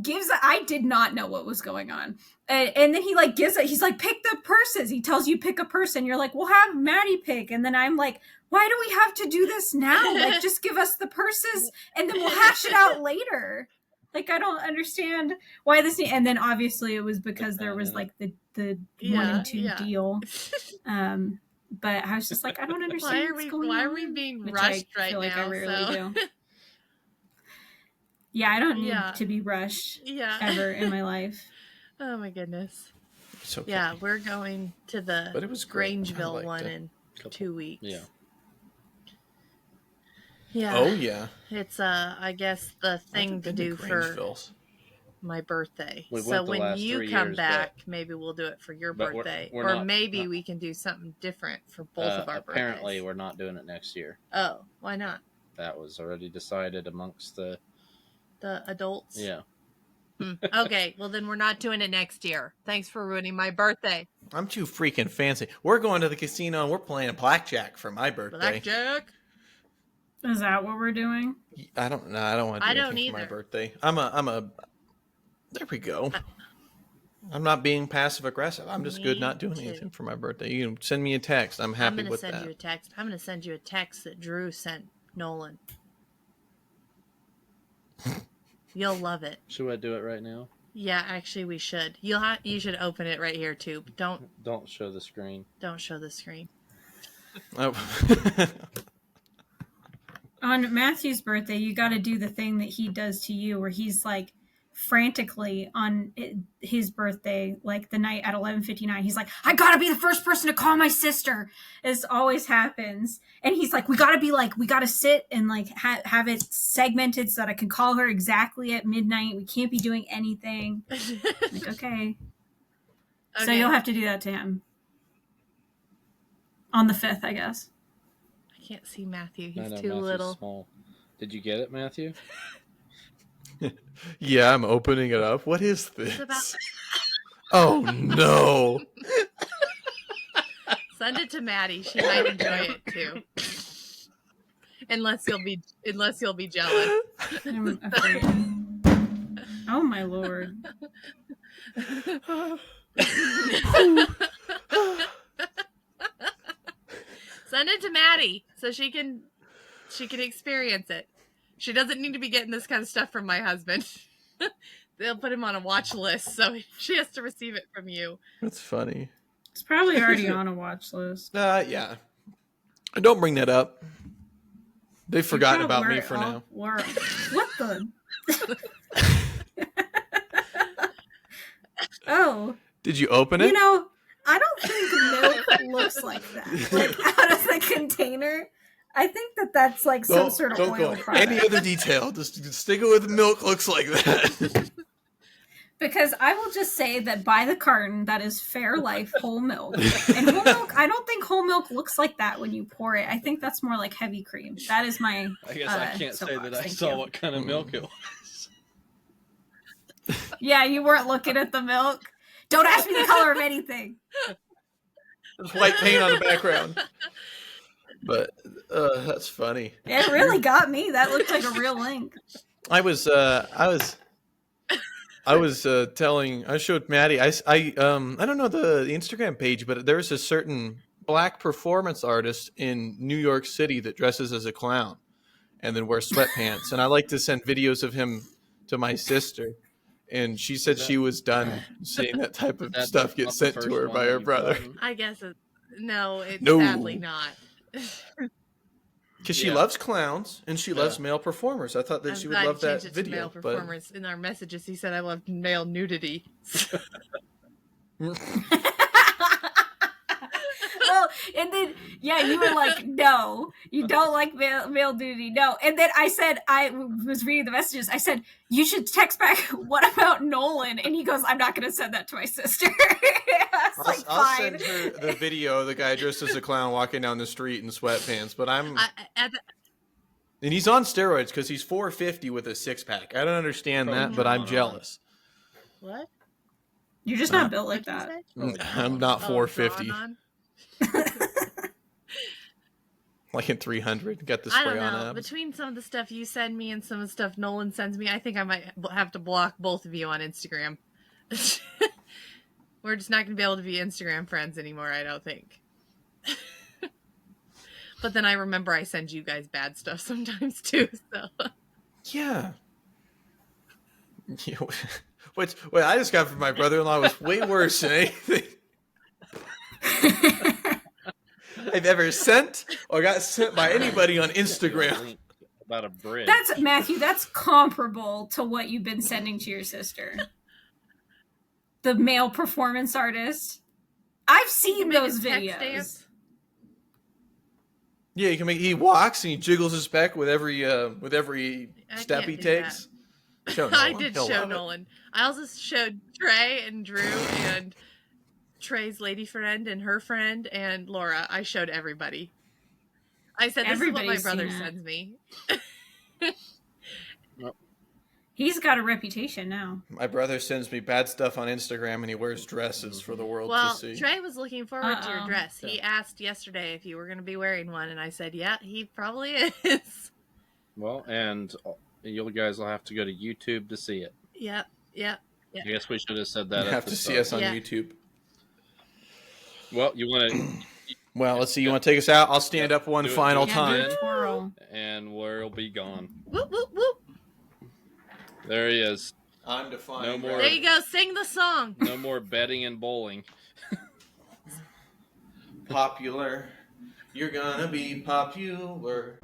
gives. I did not know what was going on, and then he gives it. He's pick the purses. He tells you pick a purse, and you're we'll have Maddie pick, and then I'm why do we have to do this now? Just give us the purses, and then we'll hash it out later. I don't understand why this. And then obviously it was because there was the 1 and 2 deal. But I was just I don't understand why are we being rushed right now? I rarely do. Yeah, I don't need to be rushed ever in my life. Oh my goodness. It's okay. Yeah, we're going to the but it was Grangeville one in 2 weeks. Yeah. Yeah. Oh yeah. It's I guess the thing to do for Grangeville's. my birthday. We So went the when last you 3 come years, back, maybe we'll do it for your but birthday, we're or not- maybe not- we can do something different for both of our apparently birthdays. we're not doing it next year. Oh, why not? That was already decided amongst the adults. Yeah. Okay, well then we're not doing it next year. Thanks for ruining my birthday. I'm too freaking fancy. We're going to the casino and we're playing blackjack for my birthday. Blackjack. Is that what we're doing? I don't know. I don't want to do I don't anything for my either. birthday. There we go. I'm not being passive aggressive. I'm just good not doing anything for my birthday. You can send me a text. I'm happy with that. I'm going to send you a text that Drew sent Nolan. You'll love it. Should I do it right now? Yeah, actually we should. You should open it right here too. But Don't show the screen. Don't show the screen. Oh. On Matthew's birthday, you got to do the thing that he does to you, where he's like frantically on his birthday, like the night at 11:59. He's like, I gotta be the first person to call my sister. This always happens, and he's like, we gotta sit and like have it segmented so that I can call her exactly at midnight. We can't be doing anything. Like, okay. So you'll have to do that to him on the 5th, I guess. I can't see Matthew. He's No, too Matthew's little. Small. Did you get it, Matthew? Yeah, I'm opening it up. What is this? It's about... Oh no! Send it to Maddie. She might enjoy it too. Unless you'll be jealous. I'm afraid. Oh my lord. Send it to Maddie so she can experience it. She doesn't need to be getting this kind of stuff from my husband. They'll put him on a watch list, so she has to receive it from you. That's funny. It's probably already on a watch list. Yeah. Don't bring that up. They've forgotten about me for now. What the? Oh. Did you open it? You know, I don't think milk looks like that. Like, out of the container. I think that's like some sort of oil product. Any other detail. Just stick it with milk looks like that. Because I will just say that by the carton, that is Fairlife whole milk. And whole milk, I don't think whole milk looks like that when you pour it. I think that's more like heavy cream. That is my I guess I can't say that I saw what kind of milk it was. Yeah, you weren't looking at the milk. Don't ask me the color of anything. There's white paint on the background. But that's funny. It really got me. That looked like a real link. I showed Maddie. I don't know the Instagram page, but there's a certain black performance artist in New York City that dresses as a clown and then wears sweatpants. And I like to send videos of him to my sister. And she said she was done seeing that type of stuff get sent to her by her brother. I guess it's No. sadly not. Because she loves clowns and she loves male performers. I thought that she would love that video. Male performers. In our messages, he said, I love male nudity. Well, and then, you were like, no, you don't like male nudity, no. And then I was reading the messages, I said, you should text back, what about Nolan? And he goes, I'm not going to send that to my sister. I'll send her the video of the guy dressed as a clown walking down the street in sweatpants, but and he's on steroids because he's 450 with a 6-pack. I don't understand that, but I'm jealous. What? You're just not built like that. I'm not 450. Like in 300, got the spray I don't know. on abs. Between some of the stuff you send me and some of the stuff Nolan sends me, I think I might have to block both of you on Instagram. We're just not going to be able to be Instagram friends anymore, I don't think. But then I remember I send you guys bad stuff sometimes too, so. Yeah. What I just got from my brother-in-law was way worse than anything I've ever sent or got sent by anybody on Instagram. About a bridge. That's, Matthew, that's comparable to what you've been sending to your sister. The male performance artist. I've seen those videos. Yeah, you can make. He walks and he jiggles his back with every step he takes. Show Nolan. I did show Nolan. I also showed Trey and Drew and Trey's lady friend and her friend and Laura. I showed everybody. I said, this is what my brother sends me. He's got a reputation now. My brother sends me bad stuff on Instagram, and he wears dresses for the world to see. Well, Trey was looking forward to your dress. He asked yesterday if you were going to be wearing one, and I said, yeah, he probably is. Well, and you guys will have to go to YouTube to see it. Yep. I guess we should have said that. You have to see us on YouTube. Well, you want to... Well, let's see. You want to take us out? I'll stand up one final time. And we'll be gone. Whoop, whoop, whoop. There he is. I'm defined. No more. There you go. Sing the song. No more betting and bowling. Popular. You're gonna be popular.